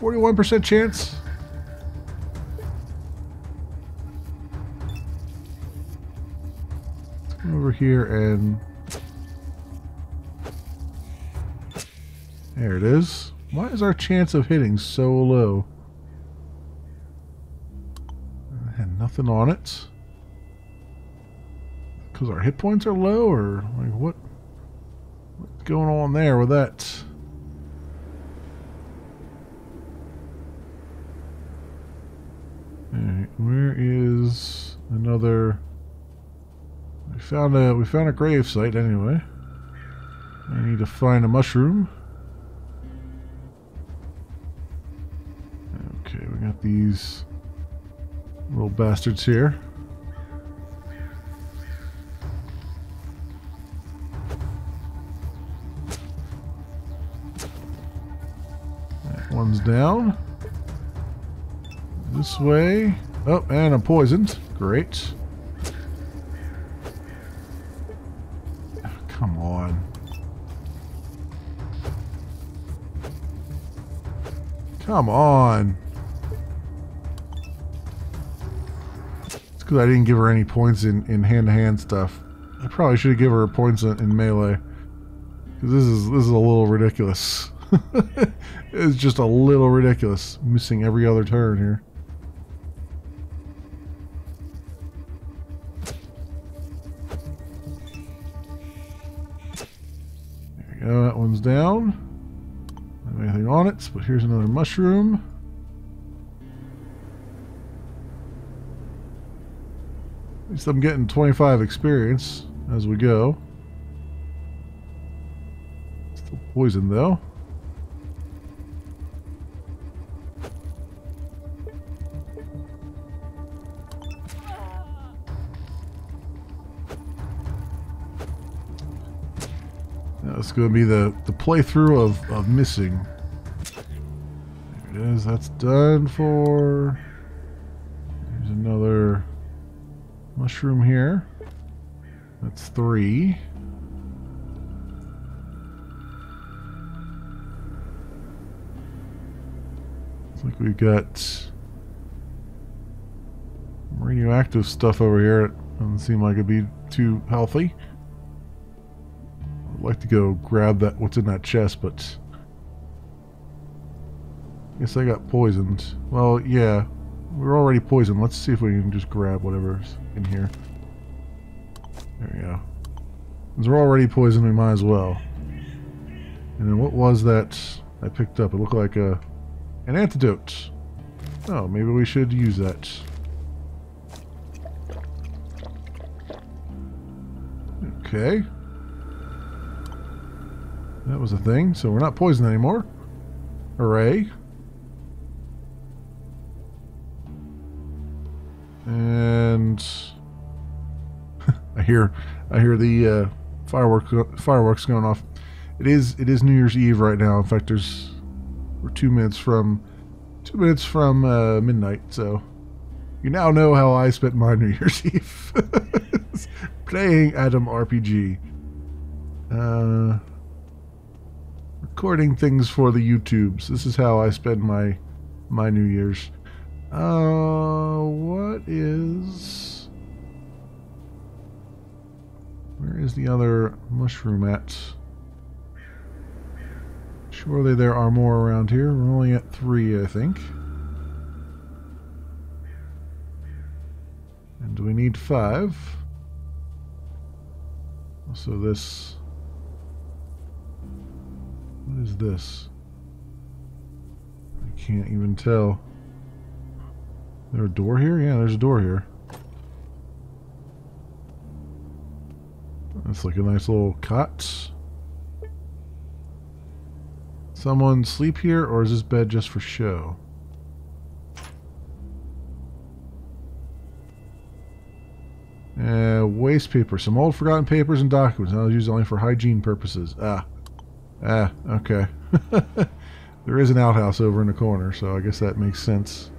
41% chance? Let's come over here and... There it is. Why is our chance of hitting so low? I had nothing on it. Because our hit points are low, or like what's going on there with that? Alright, where is another? We found a grave site anyway. I need to find a mushroom. Okay, we got these little bastards here. That one's down. This way. Oh, and I'm poisoned. Great. Oh, come on. Come on. It's because I didn't give her any points in hand-to-hand stuff. I probably should have given her points in melee. Because this is a little ridiculous. It's just a little ridiculous. Missing every other turn here. There we go, that one's down. Don't have anything on it, but here's another mushroom. At least I'm getting 25 experience as we go. Still poisoned though. Now it's going to be the playthrough of missing. There it is. That's done for. There's another mushroom here. That's 3. Looks like we've got radioactive stuff over here. It doesn't seem like it'd be too healthy. I'd like to go grab that what's in that chest, but I guess I got poisoned. Well, yeah, we're already poisoned. Let's see if we can just grab whatever's in here. There we go. Since we're already poisoned, we might as well. And then what was that I picked up? It looked like an antidote. Oh, maybe we should use that. That was a thing, so we're not poisoned anymore. Hooray. And I hear the fireworks going off. It is New Year's Eve right now. In fact, we're 2 minutes from midnight. So you now know how I spent my New Year's Eve playing Adam RPG, recording things for the YouTubes. This is how I spend my New Year's. Where is the other mushroom at? Surely there are more around here. We're only at 3, I think. And we need 5. Also this... What is this? I can't even tell. Is there a door here? Yeah, there's a door here. That's like a nice little cot. Someone sleep here, or is this bed just for show? Waste paper. Some old forgotten papers and documents. Now used only for hygiene purposes. Okay. There is an outhouse over in the corner, so I guess that makes sense.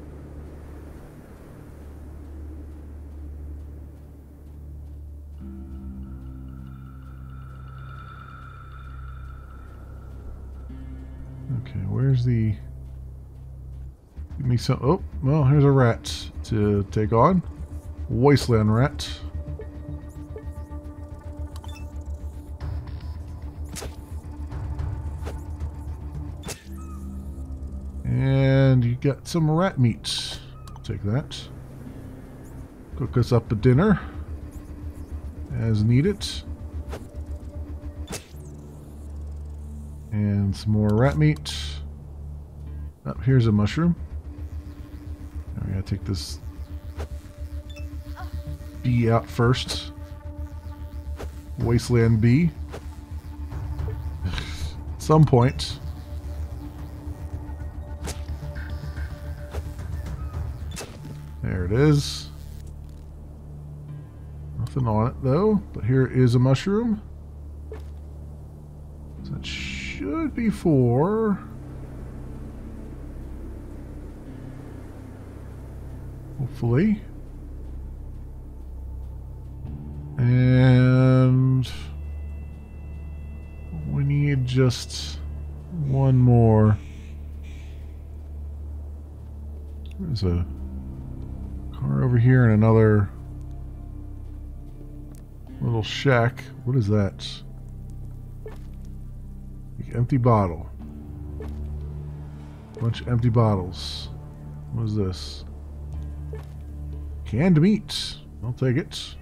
Okay, where's the... Give me some... Oh, well, here's a rat to take on. Wasteland rat. And you got some rat meat. Take that. Cook us up a dinner as needed. And some more rat meat. Oh, here's a mushroom. Now we gotta take this bee out first. Wasteland bee. At some point. There it is. Nothing on it though, but here is a mushroom. So that should be for... Hopefully. And we need just one more. There's a car over here and another little shack. What is that? Empty bottle. Bunch of empty bottles. What is this? Canned meat. I'll take it.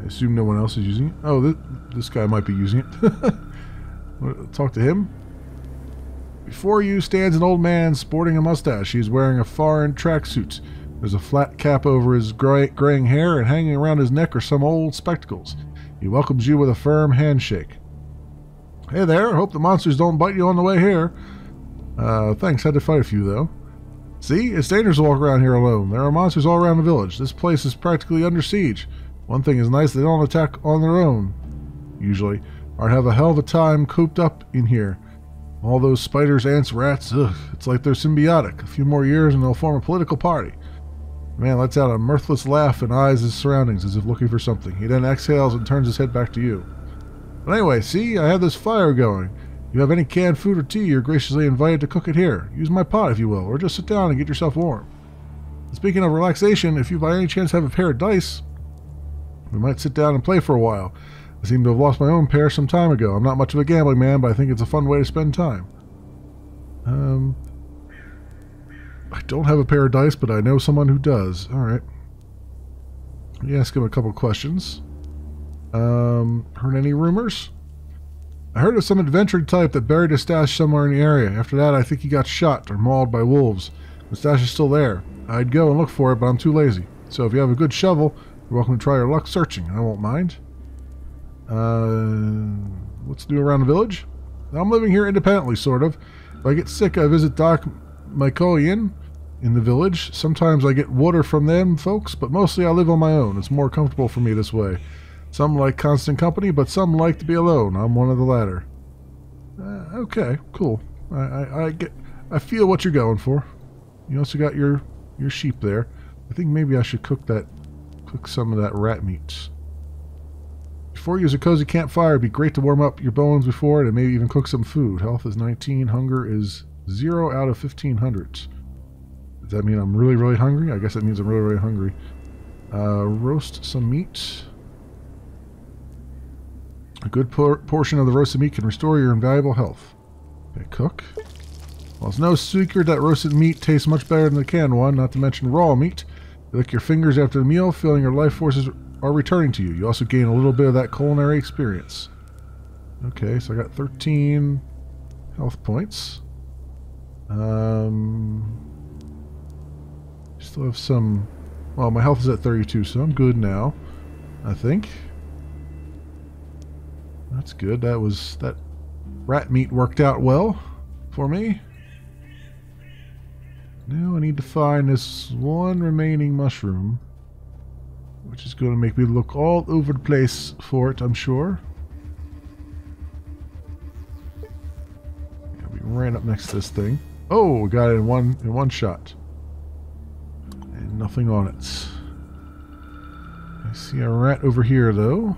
I assume no one else is using it. Oh, this guy might be using it. Talk to him. Before you stands an old man sporting a mustache. He is wearing a foreign tracksuit. There's a flat cap over his graying hair, and hanging around his neck are some old spectacles. He welcomes you with a firm handshake. Hey there, hope the monsters don't bite you on the way here. Thanks, had to fight a few though. See, it's dangerous to walk around here alone. There are monsters all around the village. This place is practically under siege. One thing is nice, they don't attack on their own, usually, or have a hell of a time cooped up in here. All those spiders, ants, rats, ugh, it's like they're symbiotic. A few more years and they'll form a political party. The man lets out a mirthless laugh and eyes his surroundings as if looking for something. He then exhales and turns his head back to you. But anyway, see, I have this fire going. If you have any canned food or tea, you're graciously invited to cook it here. Use my pot, if you will, or just sit down and get yourself warm. And speaking of relaxation, if you by any chance have a pair of dice, we might sit down and play for a while. I seem to have lost my own pair some time ago. I'm not much of a gambling man, but I think it's a fun way to spend time. I don't have a pair of dice, but I know someone who does. Alright. Let me ask him a couple questions. Heard any rumors? I heard of some adventuring type that buried his stash somewhere in the area. After that, I think he got shot or mauled by wolves. The stash is still there. I'd go and look for it, but I'm too lazy. So if you have a good shovel, you're welcome to try your luck searching. I won't mind. What's new around the village? I'm living here independently, sort of. If I get sick, I visit Doc Mycolian in the village. Sometimes I get water from them folks, but mostly I live on my own. It's more comfortable for me this way. Some like constant company, but some like to be alone. I'm one of the latter. Okay, cool. I feel what you're going for. You also got your sheep there. I think maybe I should cook some of that rat meat. Before you use a cozy campfire, it'd be great to warm up your bones before it and maybe even cook some food. Health is 19, hunger is 0 out of 1500. Does that mean I'm really, really hungry? I guess that means I'm really, really hungry. Roast some meat. A good portion of the roasted meat can restore your invaluable health. Okay, cook. Well, it's no secret that roasted meat tastes much better than the canned one, not to mention raw meat. You lick your fingers after the meal, feeling your life forces are returning to you. You also gain a little bit of that culinary experience. Okay, so I got 13 health points. Still have some... Well, my health is at 32, so I'm good now, I think. That's good. That rat meat worked out well for me. Now I need to find this one remaining mushroom, which is going to make me look all over the place for it, I'm sure. Yeah, we ran up next to this thing. Oh, we got it in one shot. And nothing on it. I see a rat over here, though.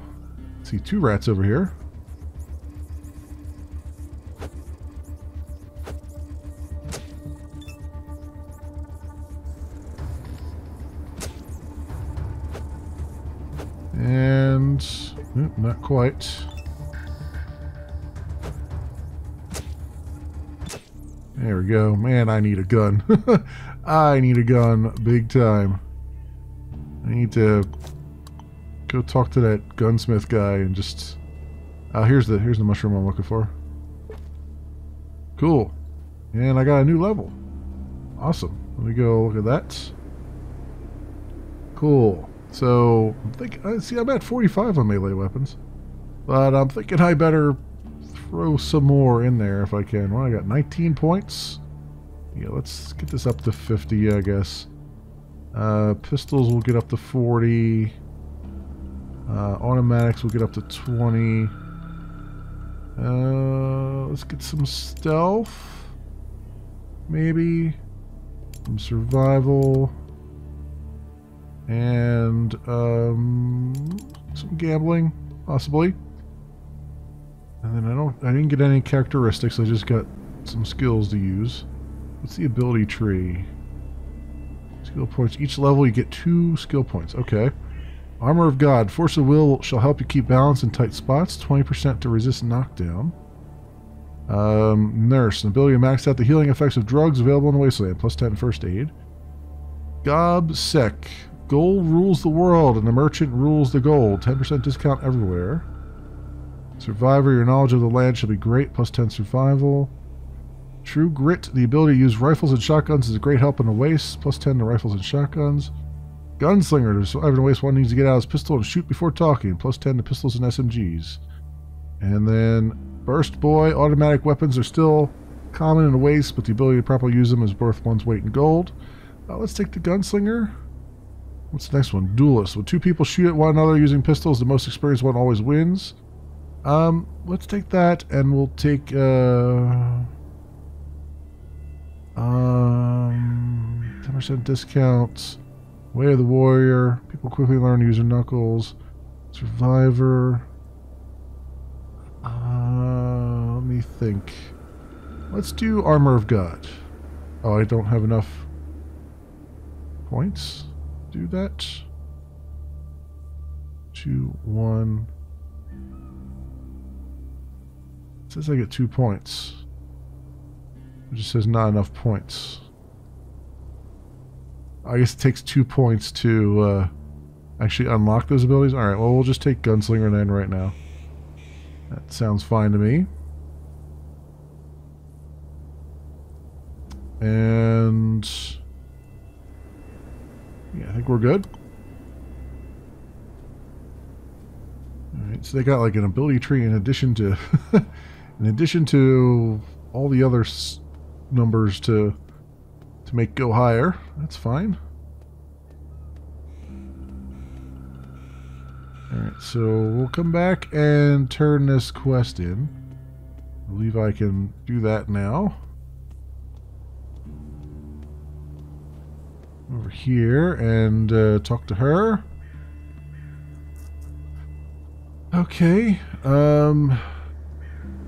I see 2 rats over here. And not quite. There we go. Man, I need a gun. I need a gun big time. I need to go talk to that gunsmith guy and just... here's the mushroom I'm looking for. Cool. And I got a new level. Awesome. Let me go look at that. Cool. So, I'm at 45 on melee weapons. But I'm thinking I better throw some more in there if I can. Well, I got 19 points. Yeah, let's get this up to 50, I guess. Pistols will get up to 40. Automatics will get up to 20. Let's get some stealth. Maybe. Some survival. And some gambling, possibly. And then I didn't get any characteristics, I just got some skills to use. What's the ability tree? Skill points. Each level you get 2 skill points. Okay. Armor of God. Force of will shall help you keep balance in tight spots. 20% to resist knockdown. Nurse. An ability to max out the healing effects of drugs available in the wasteland. Plus 10 first aid. Gobsec. Gold rules the world and the merchant rules the gold. 10% discount everywhere. Survivor, your knowledge of the land shall be great. Plus 10 survival. True Grit, the ability to use rifles and shotguns is a great help in the waste. Plus 10 to rifles and shotguns. Gunslinger, to survive in the waste, one needs to get out his pistol and shoot before talking. Plus 10 to pistols and SMGs. And then Burst Boy, automatic weapons are still common in the waste, but the ability to properly use them is worth one's weight in gold. Let's take the Gunslinger. What's the next one? Duelist. When 2 people shoot at one another using pistols, the most experienced one always wins. Let's take that, and we'll take, 10% discounts. Way of the Warrior. People quickly learn to use their knuckles. Survivor. Let me think. Let's do Armor of God. Oh, I don't have enough points. Do that. 2, 1. It says I get 2 points. It just says not enough points. I guess it takes 2 points to actually unlock those abilities. Alright, well, we'll just take Gunslinger then right now. That sounds fine to me. And yeah, I think we're good. Alright, So they got like an ability tree in addition to all the other numbers to make go higher. That's fine. Alright, so we'll come back and turn this quest in. I believe I can do that now. Over here and talk to her. Okay. Oh,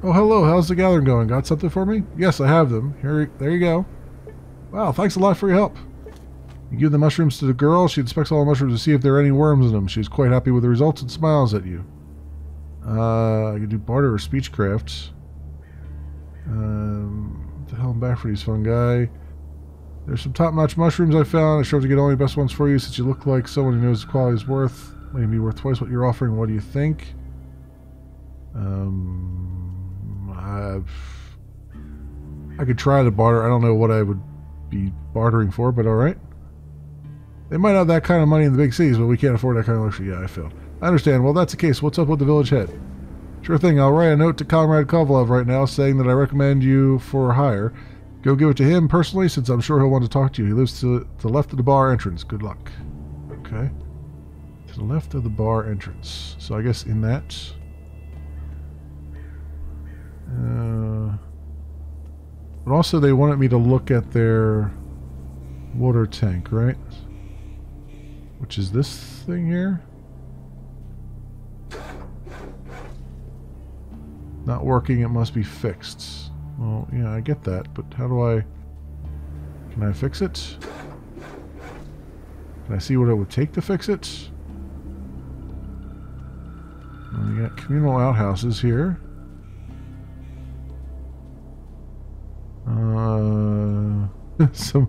hello. How's the gathering going? Got something for me? Yes, I have them. Here, there you go. Wow, thanks a lot for your help. You give the mushrooms to the girl. She inspects all the mushrooms to see if there are any worms in them. She's quite happy with the results and smiles at you. I can do barter or speechcraft. What the hell am back for these fungi? There's some top-notch mushrooms I found. I strove to get only the best ones for you since you look like someone who knows the quality is worth. Maybe worth twice what you're offering. What do you think? I could try to barter. I don't know what I would be bartering for, but alright. They might have that kind of money in the big cities, but we can't afford that kind of luxury. Yeah, I failed. I understand. Well, that's the case. What's up with the village head? Sure thing. I'll write a note to Comrade Kovalev right now saying that I recommend you for hire. Go give it to him personally, since I'm sure he'll want to talk to you. He lives to the left of the bar entrance. Good luck. Okay. To the left of the bar entrance. So I guess in that. But also they wanted me to look at their water tank, right? Which is this thing here. Not working, it must be fixed. Well, yeah, I get that, but how do I... Can I fix it? Can I see what it would take to fix it? Well, we got communal outhouses here. Some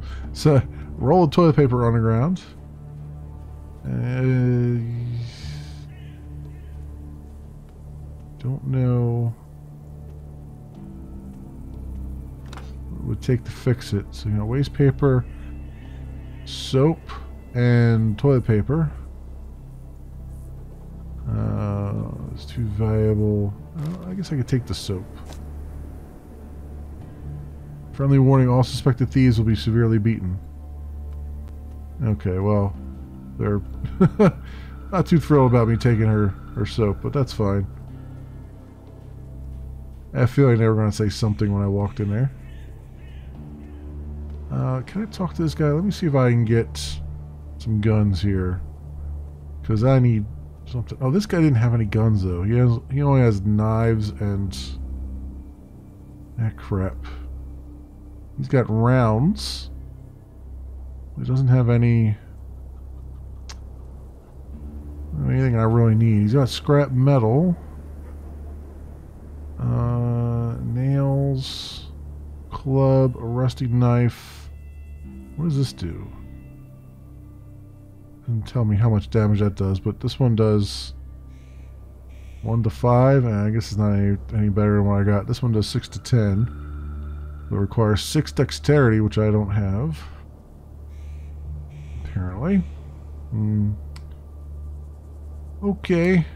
roll of toilet paper on the ground. Don't know what it would take to fix it. So, you know, waste paper, soap, and toilet paper. It's too valuable. I guess I could take the soap. Friendly warning, all suspected thieves will be severely beaten. Okay, well, they're not too thrilled about me taking her soap, but that's fine. I feel like they were going to say something when I walked in there. Can I talk to this guy? Let me see if I can get some guns here. Because I need something. Oh, this guy didn't have any guns, though. He only has knives and... Ah, crap. He's got rounds. He doesn't have anything I really need. He's got scrap metal. Nails. Club. A rusty knife. What does this do? Doesn't tell me how much damage that does, but this one does 1 to 5. And I guess it's not any better than what I got. This one does 6 to 10. It requires 6 dexterity, which I don't have. Apparently. Okay.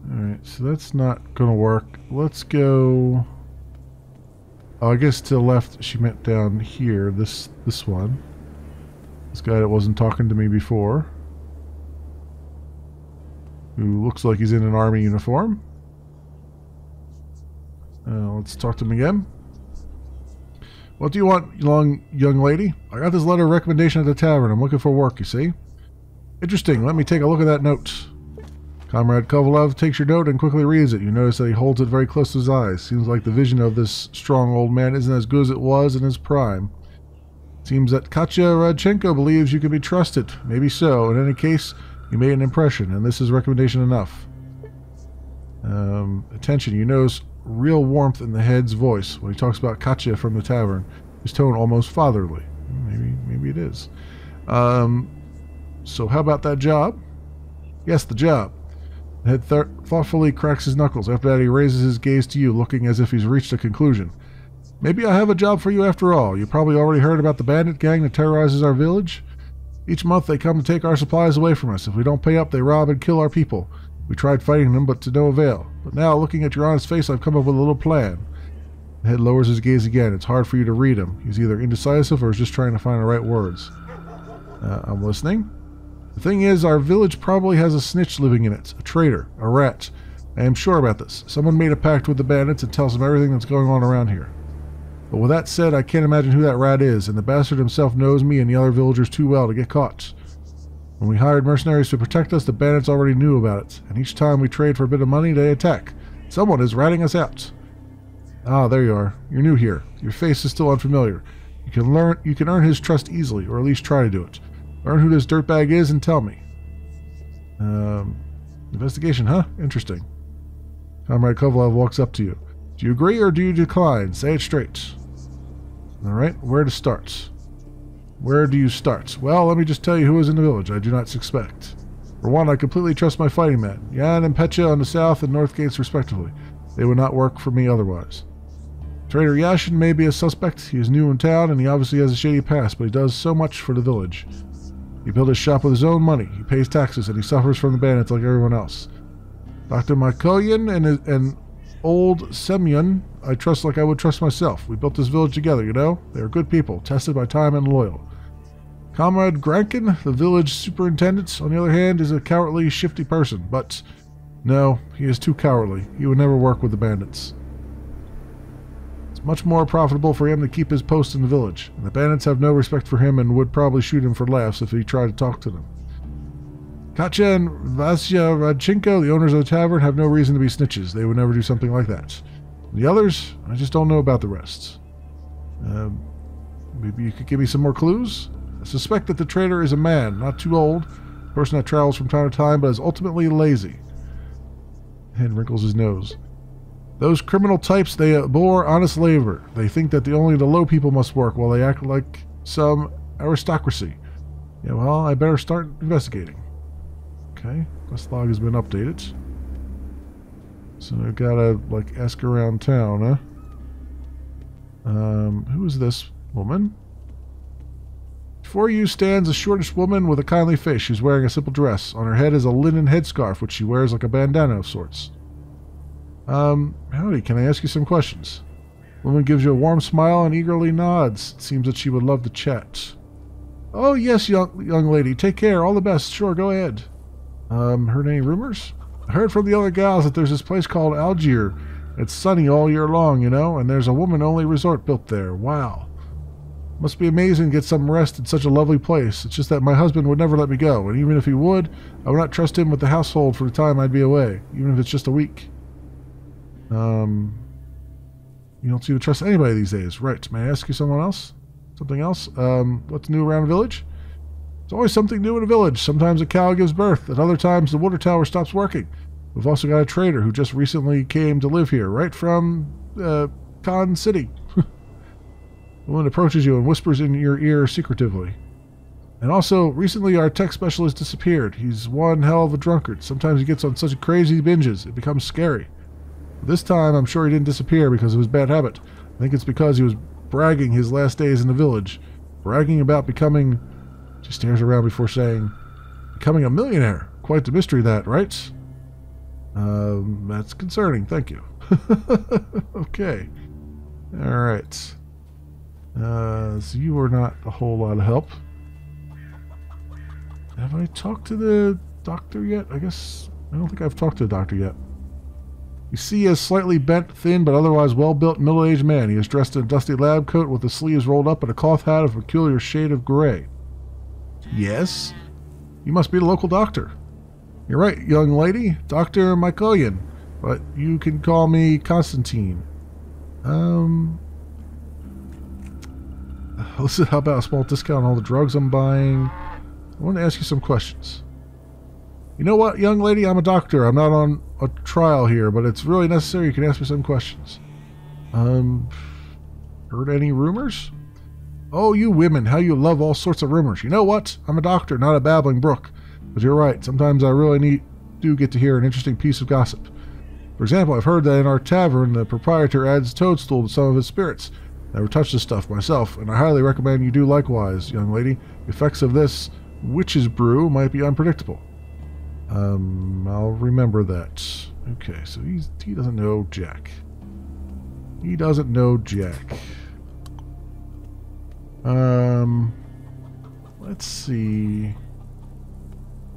Alright, so that's not gonna work. Let's go... Oh, I guess to the left, she meant down here. This one. This guy that wasn't talking to me before. Who looks like he's in an army uniform. Let's talk to him again. What do you want, young lady? I got this letter of recommendation at the tavern. I'm looking for work, you see. Interesting. Let me take a look at that note. Comrade Kovalev takes your note and quickly reads it. You notice that he holds it very close to his eyes. Seems like the vision of this strong old man isn't as good as it was in his prime. Seems that Katya Radchenko believes you can be trusted. Maybe so. In any case, you made an impression, and this is recommendation enough. Attention, you notice real warmth in the head's voice when he talks about Katya from the tavern. His tone almost fatherly. Maybe it is. So how about that job? Yes, the job. The head thoughtfully cracks his knuckles. After that, he raises his gaze to you, looking as if he's reached a conclusion. Maybe I have a job for you after all. You probably already heard about the bandit gang that terrorizes our village. Each month they come to take our supplies away from us. If we don't pay up, they rob and kill our people. We tried fighting them, but to no avail. But now, looking at your honest face, I've come up with a little plan. The head lowers his gaze again. It's hard for you to read him. He's either indecisive or is just trying to find the right words. I'm listening. The thing is, our village probably has a snitch living in it. A traitor. A rat. I am sure about this. Someone made a pact with the bandits and tells them everything that's going on around here. But with that said, I can't imagine who that rat is, and the bastard himself knows me and the other villagers too well to get caught. When we hired mercenaries to protect us, the bandits already knew about it, and each time we trade for a bit of money, they attack. Someone is ratting us out. Ah, there you are. You're new here. Your face is still unfamiliar. You can earn his trust easily, or at least try to do it. Learn who this dirtbag is and tell me. Investigation, huh? Interesting. Comrade Kovalev walks up to you. Do you agree or do you decline? Say it straight. Alright, where to start? Where do you start? Well, let me just tell you who is in the village I do not suspect. For one, I completely trust my fighting men, Jan and Petya on the south and north gates respectively. They would not work for me otherwise. Trader Yashin may be a suspect. He is new in town and he obviously has a shady past, but he does so much for the village. He built his shop with his own money, he pays taxes, and he suffers from the bandits like everyone else. Dr. Mykoyan and old Semyon I trust like I would trust myself. We built this village together, you know? They are good people, tested by time and loyal. Comrade Grankin, the village superintendent, on the other hand, is a cowardly, shifty person, but no, he is too cowardly. He would never work with the bandits. It's much more profitable for him to keep his post in the village, and the bandits have no respect for him and would probably shoot him for laughs if he tried to talk to them. Katya and Vasya Radchenko, the owners of the tavern, have no reason to be snitches. They would never do something like that. The others, I just don't know about the rest. Maybe you could give me some more clues? I suspect that the traitor is a man, not too old, a person that travels from time to time, but is ultimately lazy. Head wrinkles his nose. Those criminal types, they abhor honest labor. They think that only the low people must work, while they act like some aristocracy. Yeah, well, I better start investigating. Okay, quest log has been updated. So I gotta, ask around town, huh? Who is this woman? Before you stands a shortish woman with a kindly face. She's wearing a simple dress. On her head is a linen headscarf, which she wears like a bandana of sorts. Howdy, can I ask you some questions? The woman gives you a warm smile and eagerly nods. It seems that she would love to chat. Oh, yes, young lady. Take care. All the best. Sure, go ahead. Heard any rumors? I heard from the other gals that there's this place called Algier. It's sunny all year long, you know, and there's a woman-only resort built there. Wow. Must be amazing to get some rest in such a lovely place. It's just that my husband would never let me go, and even if he would, I would not trust him with the household for the time I'd be away, even if it's just a week. You don't seem to trust anybody these days. Right. May I ask you something else? What's new around the village? There's always something new in a village. Sometimes a cow gives birth. At other times, the water tower stops working. We've also got a trader who just recently came to live here, right from Khan City. The woman approaches you and whispers in your ear secretively. And also, recently our tech specialist disappeared. He's one hell of a drunkard. Sometimes he gets on such crazy binges, it becomes scary. This time, I'm sure he didn't disappear because of his bad habit. I think it's because he was bragging his last days in the village. Bragging about becoming... She stares around before saying, becoming a millionaire. Quite the mystery that, right? That's concerning, thank you. Okay. Alright. So you were not a whole lot of help. Have I talked to the doctor yet? I don't think I've talked to the doctor yet. You see a slightly bent, thin, but otherwise well-built middle-aged man. He is dressed in a dusty lab coat with the sleeves rolled up and a cloth hat of a peculiar shade of gray. Yes? You must be the local doctor. You're right, young lady. Dr. Mykoyan. But you can call me Constantine. Listen, how about a small discount on all the drugs I'm buying? I want to ask you some questions. You know what, young lady? I'm a doctor. I'm not on a trial here, but it's really necessary. You can ask me some questions. Heard any rumors? Oh, you women, how you love all sorts of rumors. You know what? I'm a doctor, not a babbling brook. But you're right. Sometimes I really do get to hear an interesting piece of gossip. For example, I've heard that in our tavern, the proprietor adds toadstool to some of his spirits. Never touched this stuff myself, and I highly recommend you do likewise, young lady. The effects of this witch's brew might be unpredictable. I'll remember that. Okay, so he doesn't know Jack. He doesn't know Jack. Let's see.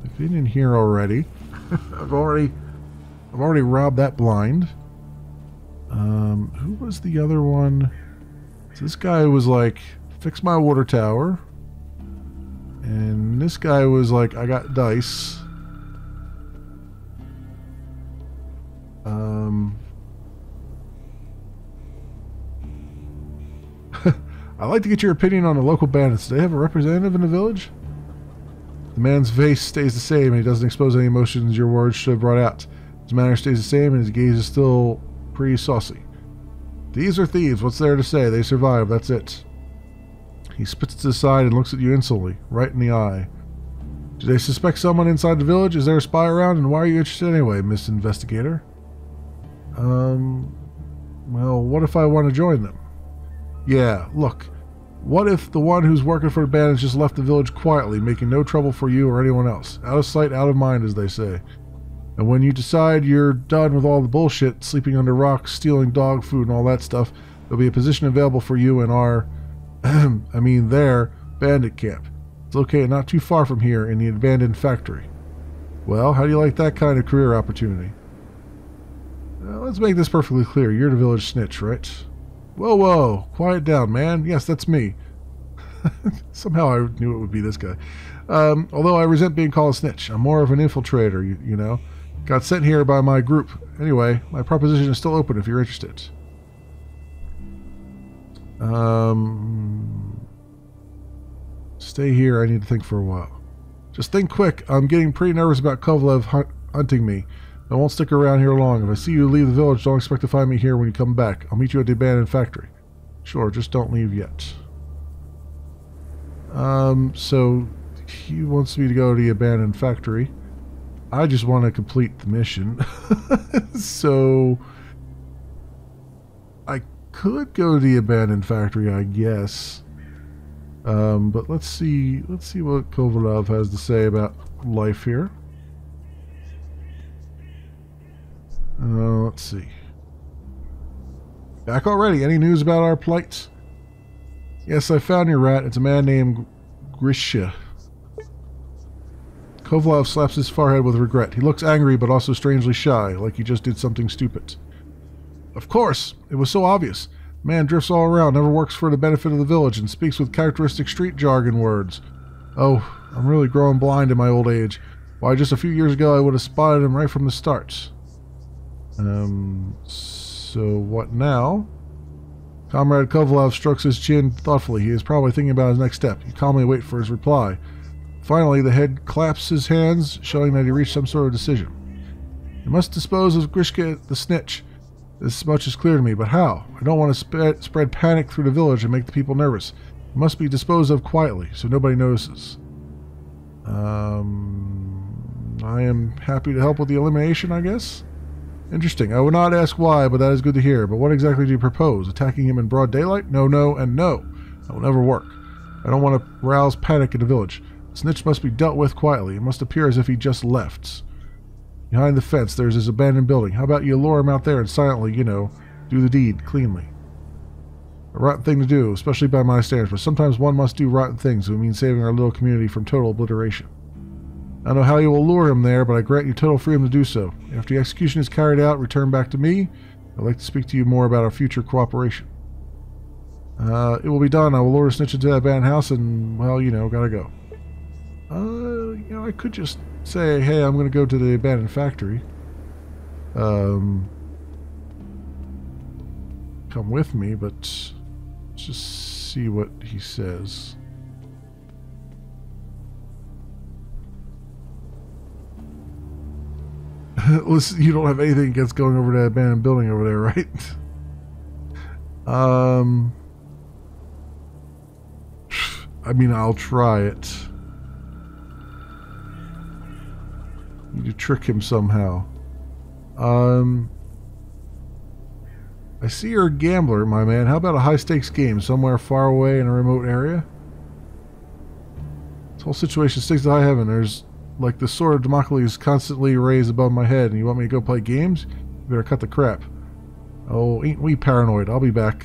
I've been in here already. I've already robbed that blind. Who was the other one? So this guy was like, fix my water tower. And this guy was like, I got dice. I'd like to get your opinion on the local bandits. Do they have a representative in the village? The man's face stays the same and he doesn't expose any emotions your words should have brought out. His manner stays the same and his gaze is still pretty saucy. Thieves are thieves. What's there to say? They survive. That's it. He spits to the side and looks at you insolently, right in the eye. Do they suspect someone inside the village? Is there a spy around? And why are you interested anyway, Miss Investigator? Well, what if I want to join them? Yeah, look. What if the one who's working for the bandits just left the village quietly, making no trouble for you or anyone else? Out of sight, out of mind, as they say. And when you decide you're done with all the bullshit, sleeping under rocks, stealing dog food and all that stuff, there'll be a position available for you in our, their bandit camp. It's located not too far from here in the abandoned factory. Well, how do you like that kind of career opportunity? Let's make this perfectly clear. You're the village snitch, right? Whoa, whoa. Quiet down, man. Yes, that's me. Somehow I knew it would be this guy. Although I resent being called a snitch. I'm more of an infiltrator, you know. Got sent here by my group. Anyway, my proposition is still open if you're interested. Stay here. I need to think for a while. Just think quick. I'm getting pretty nervous about Kovalev hunting me. I won't stick around here long. If I see you leave the village, don't expect to find me here when you come back. I'll meet you at the abandoned factory. Sure, just don't leave yet. So he wants me to go to the abandoned factory. I just want to complete the mission. So I could go to the abandoned factory, I guess. But let's see what Kovalev has to say about life here. Let's see. Back already. Any news about our plight? Yes, I found your rat. It's a man named Grisha. Kovalev slaps his forehead with regret. He looks angry, but also strangely shy, like he just did something stupid. Of course! It was so obvious. The man drifts all around, never works for the benefit of the village, and speaks with characteristic street jargon words. Oh, I'm really growing blind in my old age. Why, just a few years ago I would have spotted him right from the start. So what now? Comrade Kovalev strokes his chin thoughtfully. He is probably thinking about his next step. You calmly wait for his reply. Finally, the head claps his hands, showing that he reached some sort of decision. You must dispose of Grishka the snitch. This much is clear to me, but how? I don't want to spread panic through the village and make the people nervous. It must be disposed of quietly, so nobody notices. I am happy to help with the elimination, I guess? Interesting. I would not ask why, but that is good to hear. But what exactly do you propose? Attacking him in broad daylight? No, no, and no. That will never work. I don't want to rouse panic in the village. The snitch must be dealt with quietly. It must appear as if he just left. Behind the fence, there's his abandoned building. How about you lure him out there and silently, do the deed cleanly? A rotten thing to do, especially by my standards, but sometimes one must do rotten things if it means saving our little community from total obliteration. I don't know how you will lure him there, but I grant you total freedom to do so. After the execution is carried out, return back to me. I'd like to speak to you more about our future cooperation. It will be done. I will lure a snitch into that abandoned house and, well, gotta go. I could just say, hey, I'm gonna go to the abandoned factory. Come with me, but let's just see what he says. Listen, you don't have anything against going over to that abandoned building over there, right? I'll try it. Need to trick him somehow. I see you're a gambler, my man. How about a high-stakes game somewhere far away in a remote area? This whole situation sticks to high heaven. There's like the sword of Damocles constantly raised above my head, and you want me to go play games? You better cut the crap. Oh, ain't we paranoid? I'll be back.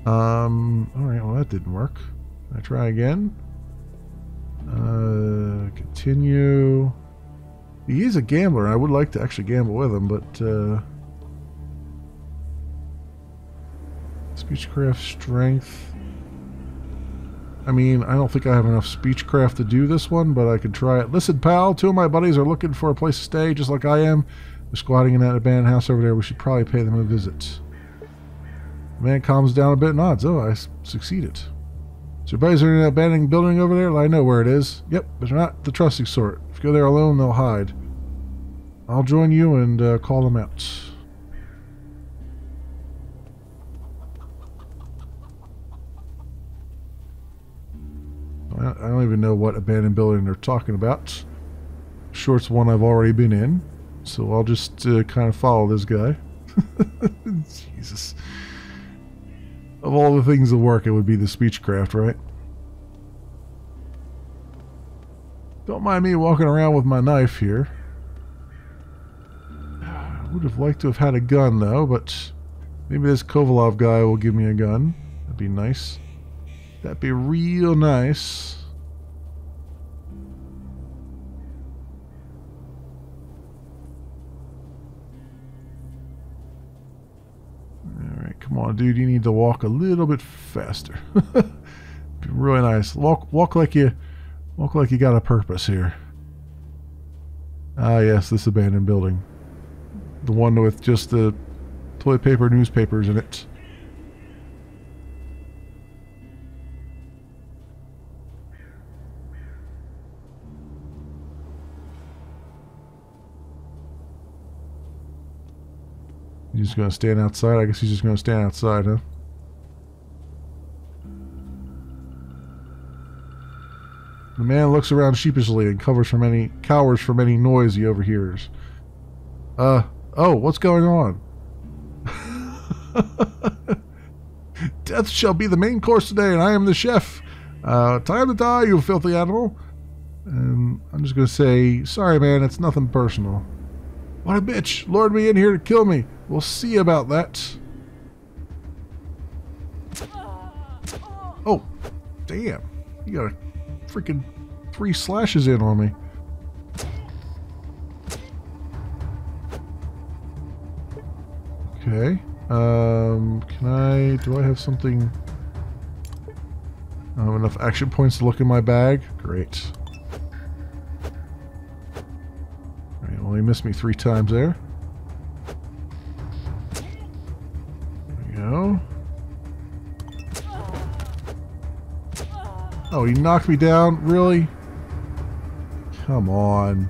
Alright, well that didn't work. Can I try again? Continue. He is a gambler, and I would like to actually gamble with him, but speechcraft strength. I mean, I don't think I have enough speechcraft to do this one, but I could try it. Listen, pal, 2 of my buddies are looking for a place to stay, just like I am. They're squatting in that abandoned house over there. We should probably pay them a visit. The man calms down a bit and nods. Oh, I succeeded. So your buddies are in that abandoned building over there? I know where it is. Yep, but they're not the trusting sort. If you go there alone, they'll hide. I'll join you and call them out. I don't even know what abandoned building they're talking about. Sure, it's one I've already been in, so I'll just kind of follow this guy. Jesus. Of all the things that work, it would be the speechcraft, right? Don't mind me walking around with my knife here. I would have liked to have had a gun, though, but maybe this Kovalov guy will give me a gun. That'd be nice. That'd be real nice. Alright, come on, dude. You need to walk a little bit faster. Be really nice. Walk like you got a purpose here. Ah, yes, this abandoned building. The one with just the toilet paper newspapers in it. He's just going to stand outside? I guess he's just going to stand outside, huh? The man looks around sheepishly and cowers from any noise he overhears. Oh, what's going on? Death shall be the main course today, and I am the chef. Time to die, you filthy animal. And I'm just going to say, sorry, man, it's nothing personal. What a bitch! Lured me in here to kill me. We'll see about that. Oh, damn. You got a freaking 3 slashes in on me. Okay. Do I have something? I have enough action points to look in my bag? Great. Alright, well, he missed me 3 times there. There we go. Oh, he knocked me down? Really? Come on.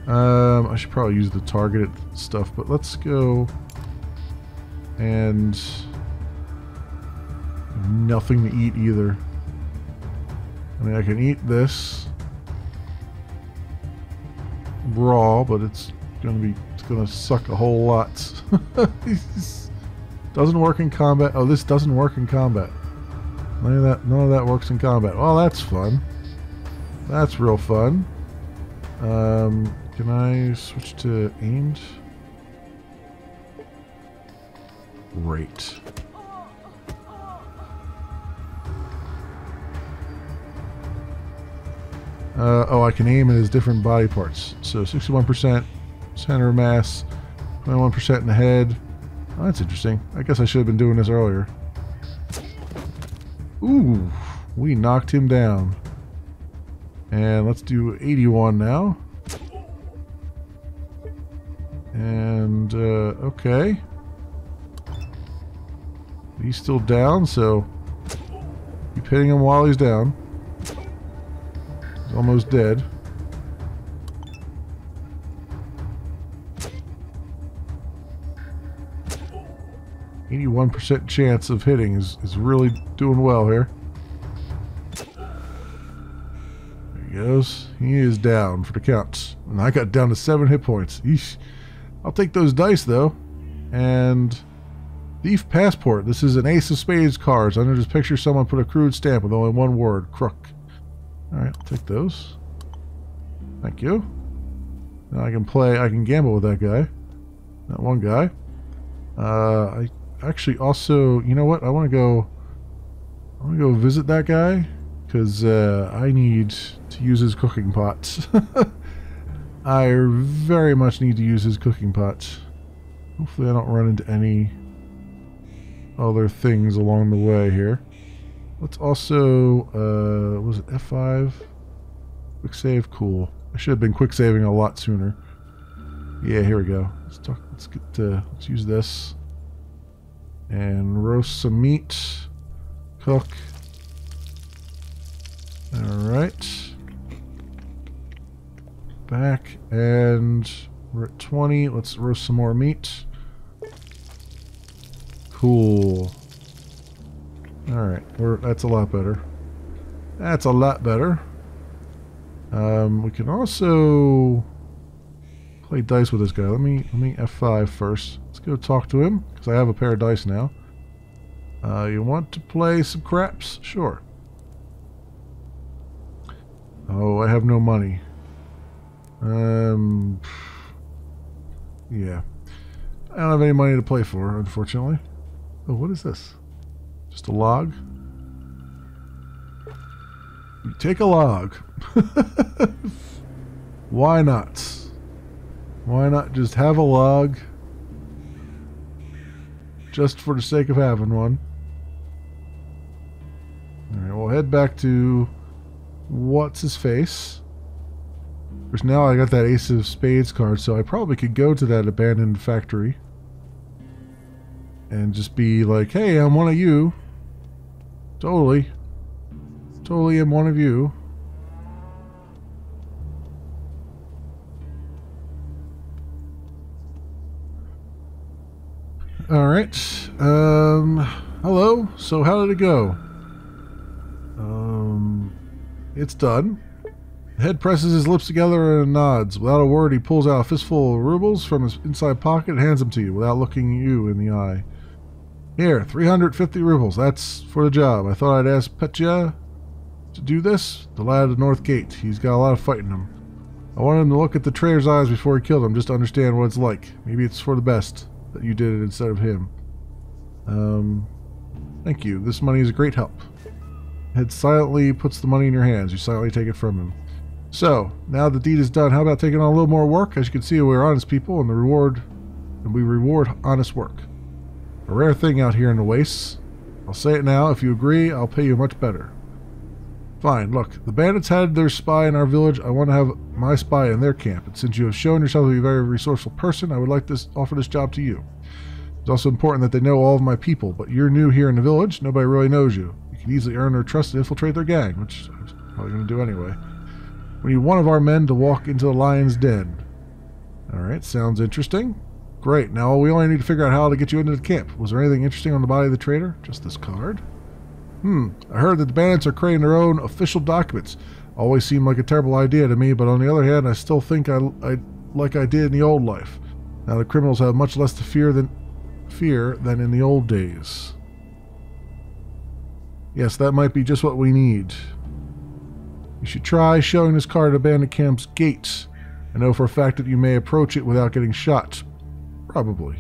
I should probably use the targeted stuff, but let's go and nothing to eat either. I mean, I can eat this raw, but it's gonna suck a whole lot. Doesn't work in combat. Oh, this doesn't work in combat. None of that works in combat. Well, that's fun. That's real fun. Can I switch to aimed? Great. Oh, I can aim at his different body parts. So 61% center of mass, 21% in the head. Oh, that's interesting. I guess I should have been doing this earlier. Ooh, we knocked him down. And let's do 81 now. And, okay. He's still down, so keep hitting him while he's down. He's almost dead. %81 chance of hitting is really doing well here. There he goes. He is down for the count. And I got down to 7 hit points. Eesh. I'll take those dice, though. And thief passport. This is an ace of spades cards. Under this picture, someone put a crude stamp with only one word, crook. Alright, I'll take those. Thank you. Now I can gamble with that guy. That one guy. I actually also, you know what? I want to go visit that guy because I need to use his cooking pot. I very much need to use his cooking pot. Hopefully I don't run into any other things along the way here. Let's also, was it F5? Quick save, cool. I should have been quick saving a lot sooner. Yeah, here we go. Let's use this. And roast some meat. Cook. Alright. Back, and we're at 20. Let's roast some more meat. Cool. Alright, that's a lot better. That's a lot better. We can also play dice with this guy. Let me F5 first. Let's go talk to him, because I have a pair of dice now. You want to play some craps? Sure. Oh, I have no money. Yeah. I don't have any money to play for, unfortunately. Oh, what is this? Just a log? You take a log. Why not? Why not just have a log? Just for the sake of having one. Alright, we'll head back to what's his face. Of course, now I got that Ace of Spades card, so I probably could go to that abandoned factory and just be like, hey, I'm one of you. Totally. Totally am one of you. Alright. Hello. So how did it go? It's done. The head presses his lips together and nods. Without a word, he pulls out a fistful of rubles from his inside pocket and hands them to you without looking you in the eye. Here, 350 rubles. That's for the job. I thought I'd ask Petya to do this. The lad at the North Gate. He's got a lot of fight in him. I wanted him to look at the traitor's eyes before he killed him, just to understand what it's like. Maybe it's for the best that you did it instead of him. Thank you. This money is a great help. Head silently puts the money in your hands. You silently take it from him. So, now the deed is done, how about taking on a little more work? As you can see, we're honest people, and we reward honest work. A rare thing out here in the wastes. I'll say it now. If you agree, I'll pay you much better. Fine. Look, the bandits had their spy in our village. I want to have my spy in their camp. And since you have shown yourself to be a very resourceful person, I would like to offer this job to you. It's also important that they know all of my people, but you're new here in the village. Nobody really knows you. You can easily earn their trust and infiltrate their gang, which I was probably going to do anyway. We need one of our men to walk into the lion's den. Alright, sounds interesting. Great, now we only need to figure out how to get you into the camp. Was there anything interesting on the body of the traitor? Just this card? I heard that the bandits are creating their own official documents. Always seemed like a terrible idea to me, but on the other hand, I still think I like I did in the old life. Now the criminals have much less to fear than in the old days. Yes, that might be just what we need. You should try showing this card at Bandit Camp's gates. I know for a fact that you may approach it without getting shot. Probably.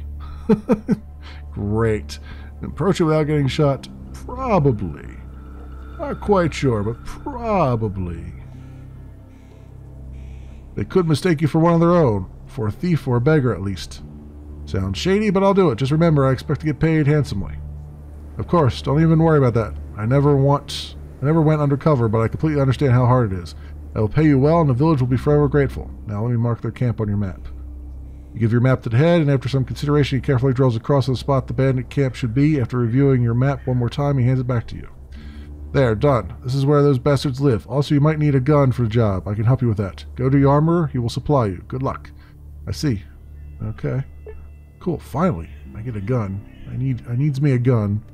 Great. Approach it without getting shot? Probably. Not quite sure, but probably. They could mistake you for one of their own. For a thief or a beggar, at least. Sounds shady, but I'll do it. Just remember, I expect to get paid handsomely. Of course, don't even worry about that. I never went undercover, but I completely understand how hard it is. I will pay you well, and the village will be forever grateful. Now let me mark their camp on your map. You give your map to the head, and after some consideration, he carefully draws across the spot the bandit camp should be. After reviewing your map one more time, he hands it back to you. There, done. This is where those bastards live. Also, you might need a gun for the job. I can help you with that. Go to your armorer. He will supply you. Good luck. I see. Okay. Cool. Finally, I get a gun. I needs me a gun.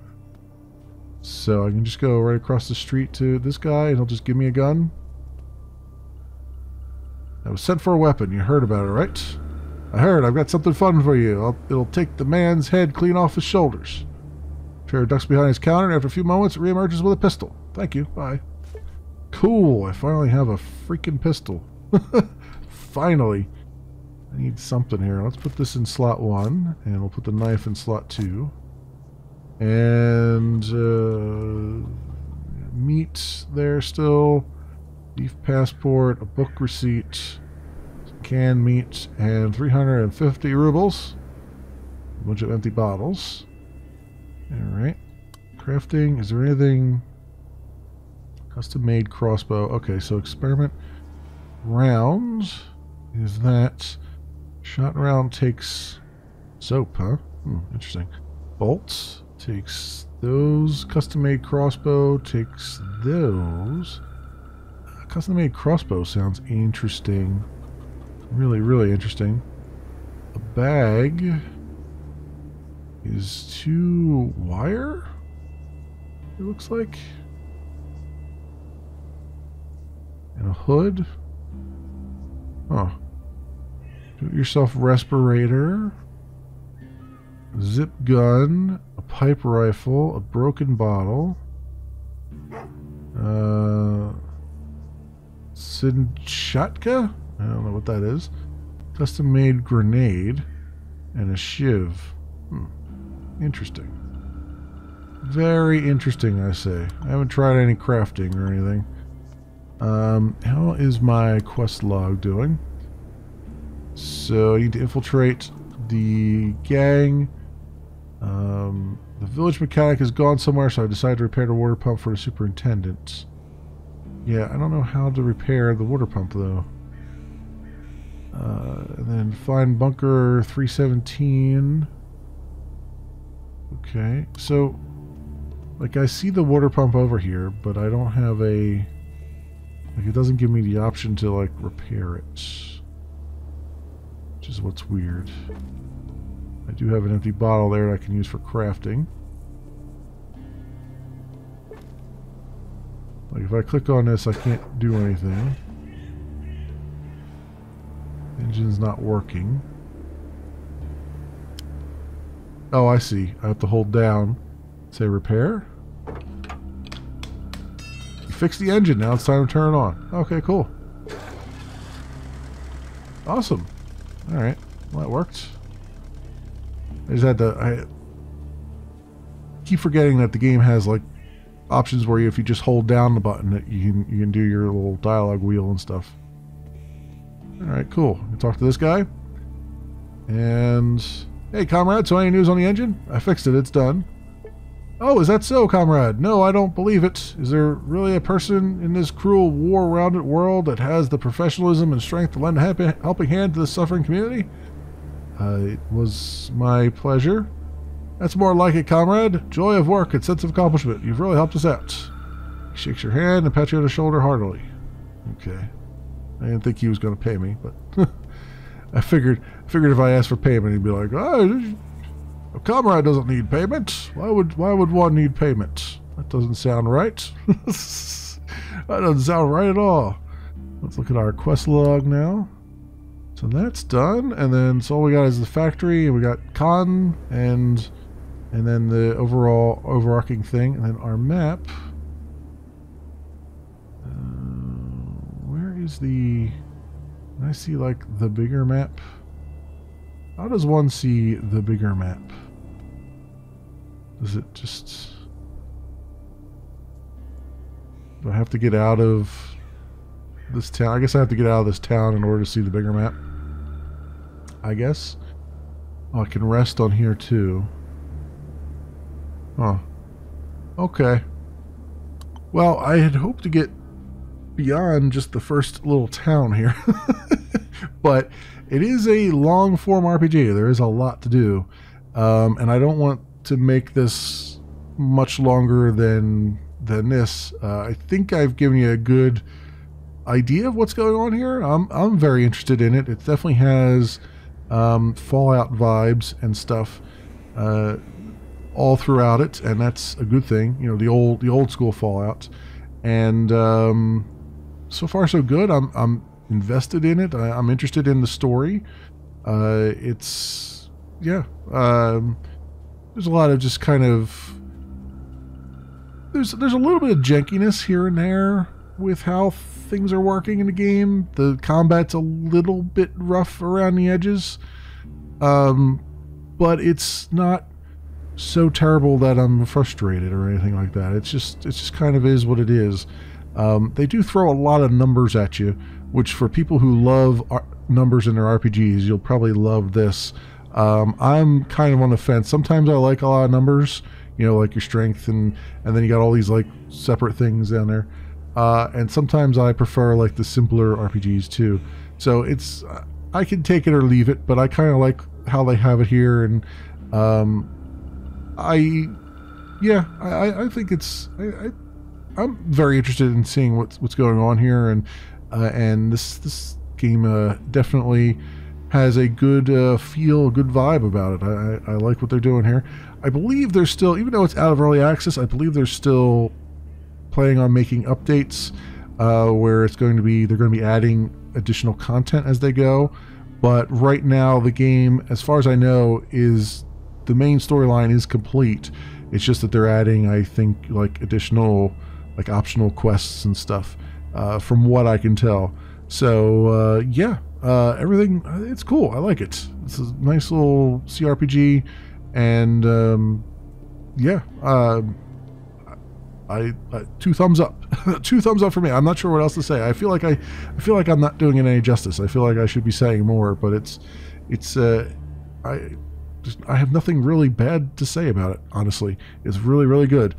So I can just go right across the street to this guy, and he'll just give me a gun. I was sent for a weapon. You heard about it, right? I heard. I've got something fun for you. It'll take the man's head clean off his shoulders. Trader ducks behind his counter, and after a few moments, reemerges with a pistol. Thank you. Bye. Cool, I finally have a freaking pistol. Finally. I need something here. Let's put this in slot 1, and we'll put the knife in slot 2. And meat there still. Beef passport, a book receipt, canned meat, and 350 rubles. A bunch of empty bottles. Alright. Crafting, is there anything... Custom made crossbow. Okay, so experiment rounds is that. Shot round takes soap, huh? Interesting. Bolts takes those. Custom made crossbow takes those. Custom made crossbow sounds interesting. Really, really interesting. A bag is 2 wire, it looks like. And a hood. Huh. Do-it-yourself respirator. Zip gun. A pipe rifle. A broken bottle. Sinchatka? I don't know what that is. Custom made grenade. And a shiv. Interesting. Very interesting, I say. I haven't tried any crafting or anything. How is my quest log doing? So I need to infiltrate the gang. The village mechanic has gone somewhere, so I decided to repair the water pump for the superintendent. Yeah, I don't know how to repair the water pump though. And then find bunker 317. Okay, so like I see the water pump over here, but I don't have a... Like, it doesn't give me the option to, like, repair it. Which is what's weird. I do have an empty bottle there that I can use for crafting. Like, if I click on this, I can't do anything. Engine's not working. Oh, I see. I have to hold down. Say repair. Fix the engine. Now it's time to turn it on. Okay, cool. Awesome. Alright. Well, that worked. I just had to... I keep forgetting that the game has, like, options where if you just hold down the button, that you can do your little dialogue wheel and stuff. Alright, cool. I talk to this guy. And... Hey, comrade, so any news on the engine? I fixed it. It's done. Oh, is that so, comrade? No, I don't believe it. Is there really a person in this cruel, war-rounded world that has the professionalism and strength to lend a helping hand to the suffering community? It was my pleasure. That's more like it, comrade. Joy of work and sense of accomplishment. You've really helped us out. He shakes your hand and pats you on the shoulder heartily. Okay. I didn't think he was going to pay me, but I figured if I asked for payment, he'd be like, "Oh, a comrade doesn't need payment. Why would one need payment? That doesn't sound right." That doesn't sound right at all. Let's look at our quest log now. So that's done, and then so all we got is the factory, and we got cotton, and then the overarching thing, and then our map. Where is the... Can I see like the bigger map? How does one see the bigger map? Does it just... Do I have to get out of this town? I guess I have to get out of this town in order to see the bigger map. I guess. Oh, I can rest on here too. Huh. Okay. Well, I had hoped to get beyond just the first little town here. But it is a long-form RPG. There is a lot to do. And I don't want to make this much longer than this. I think I've given you a good idea of what's going on here. I'm very interested in it. It definitely has Fallout vibes and stuff all throughout it, and that's a good thing. You know, the old school Fallout. And so far so good. I'm invested in it. I'm interested in the story. It's yeah. There's a lot of just kind of there's a little bit of jankiness here and there. with how things are working in the game. The combat's a little bit rough around the edges, but it's not so terrible that I'm frustrated or anything like that. It just kind of is what it is. They do throw a lot of numbers at you, which for people who love numbers in their RPGs, you'll probably love this. I'm kind of on the fence. Sometimes I like a lot of numbers, you know, like your strength, and then you got all these like separate things down there. And sometimes I prefer like the simpler RPGs too. So it's I can take it or leave it, but I kind of like how they have it here, and I think it's I'm very interested in seeing what's going on here, and this game definitely has a good feel, a good vibe about it. I like what they're doing here. I believe they're still, even though it's out of early access, I believe they're still planning on making updates where they're going to be adding additional content as they go. But right now, the game, as far as I know, is the main storyline is complete. It's just that they're adding, I think, like additional, like optional quests and stuff, from what I can tell. So everything, it's cool. I like it. It's a nice little CRPG, and I 2 thumbs up. 2 thumbs up for me. I'm not sure what else to say. I feel like I'm not doing it any justice. I feel like I should be saying more, but I have nothing really bad to say about it, honestly. It's really, really good.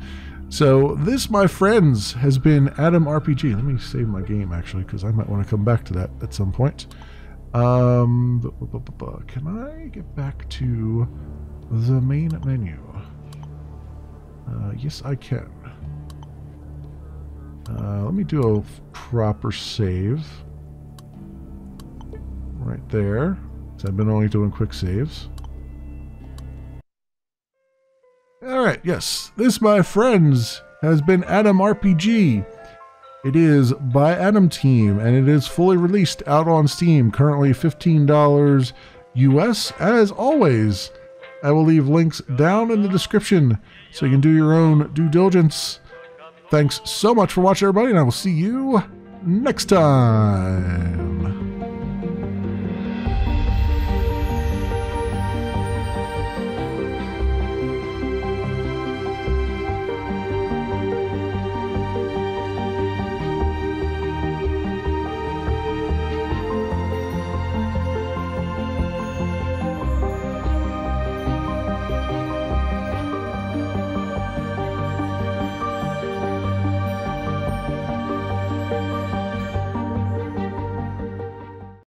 So this, my friends, has been Adam RPG. Let me save my game, actually, because I might want to come back to that at some point. Can I get back to the main menu? Yes, I can. Let me do a proper save. Right there. So I've been only doing quick saves. Alright, yes. This, my friends, has been Adam RPG. It is by Adam Team, and it is fully released out on Steam. Currently $15 US. As always, I will leave links down in the description so you can do your own due diligence. Thanks so much for watching, everybody, and I will see you next time.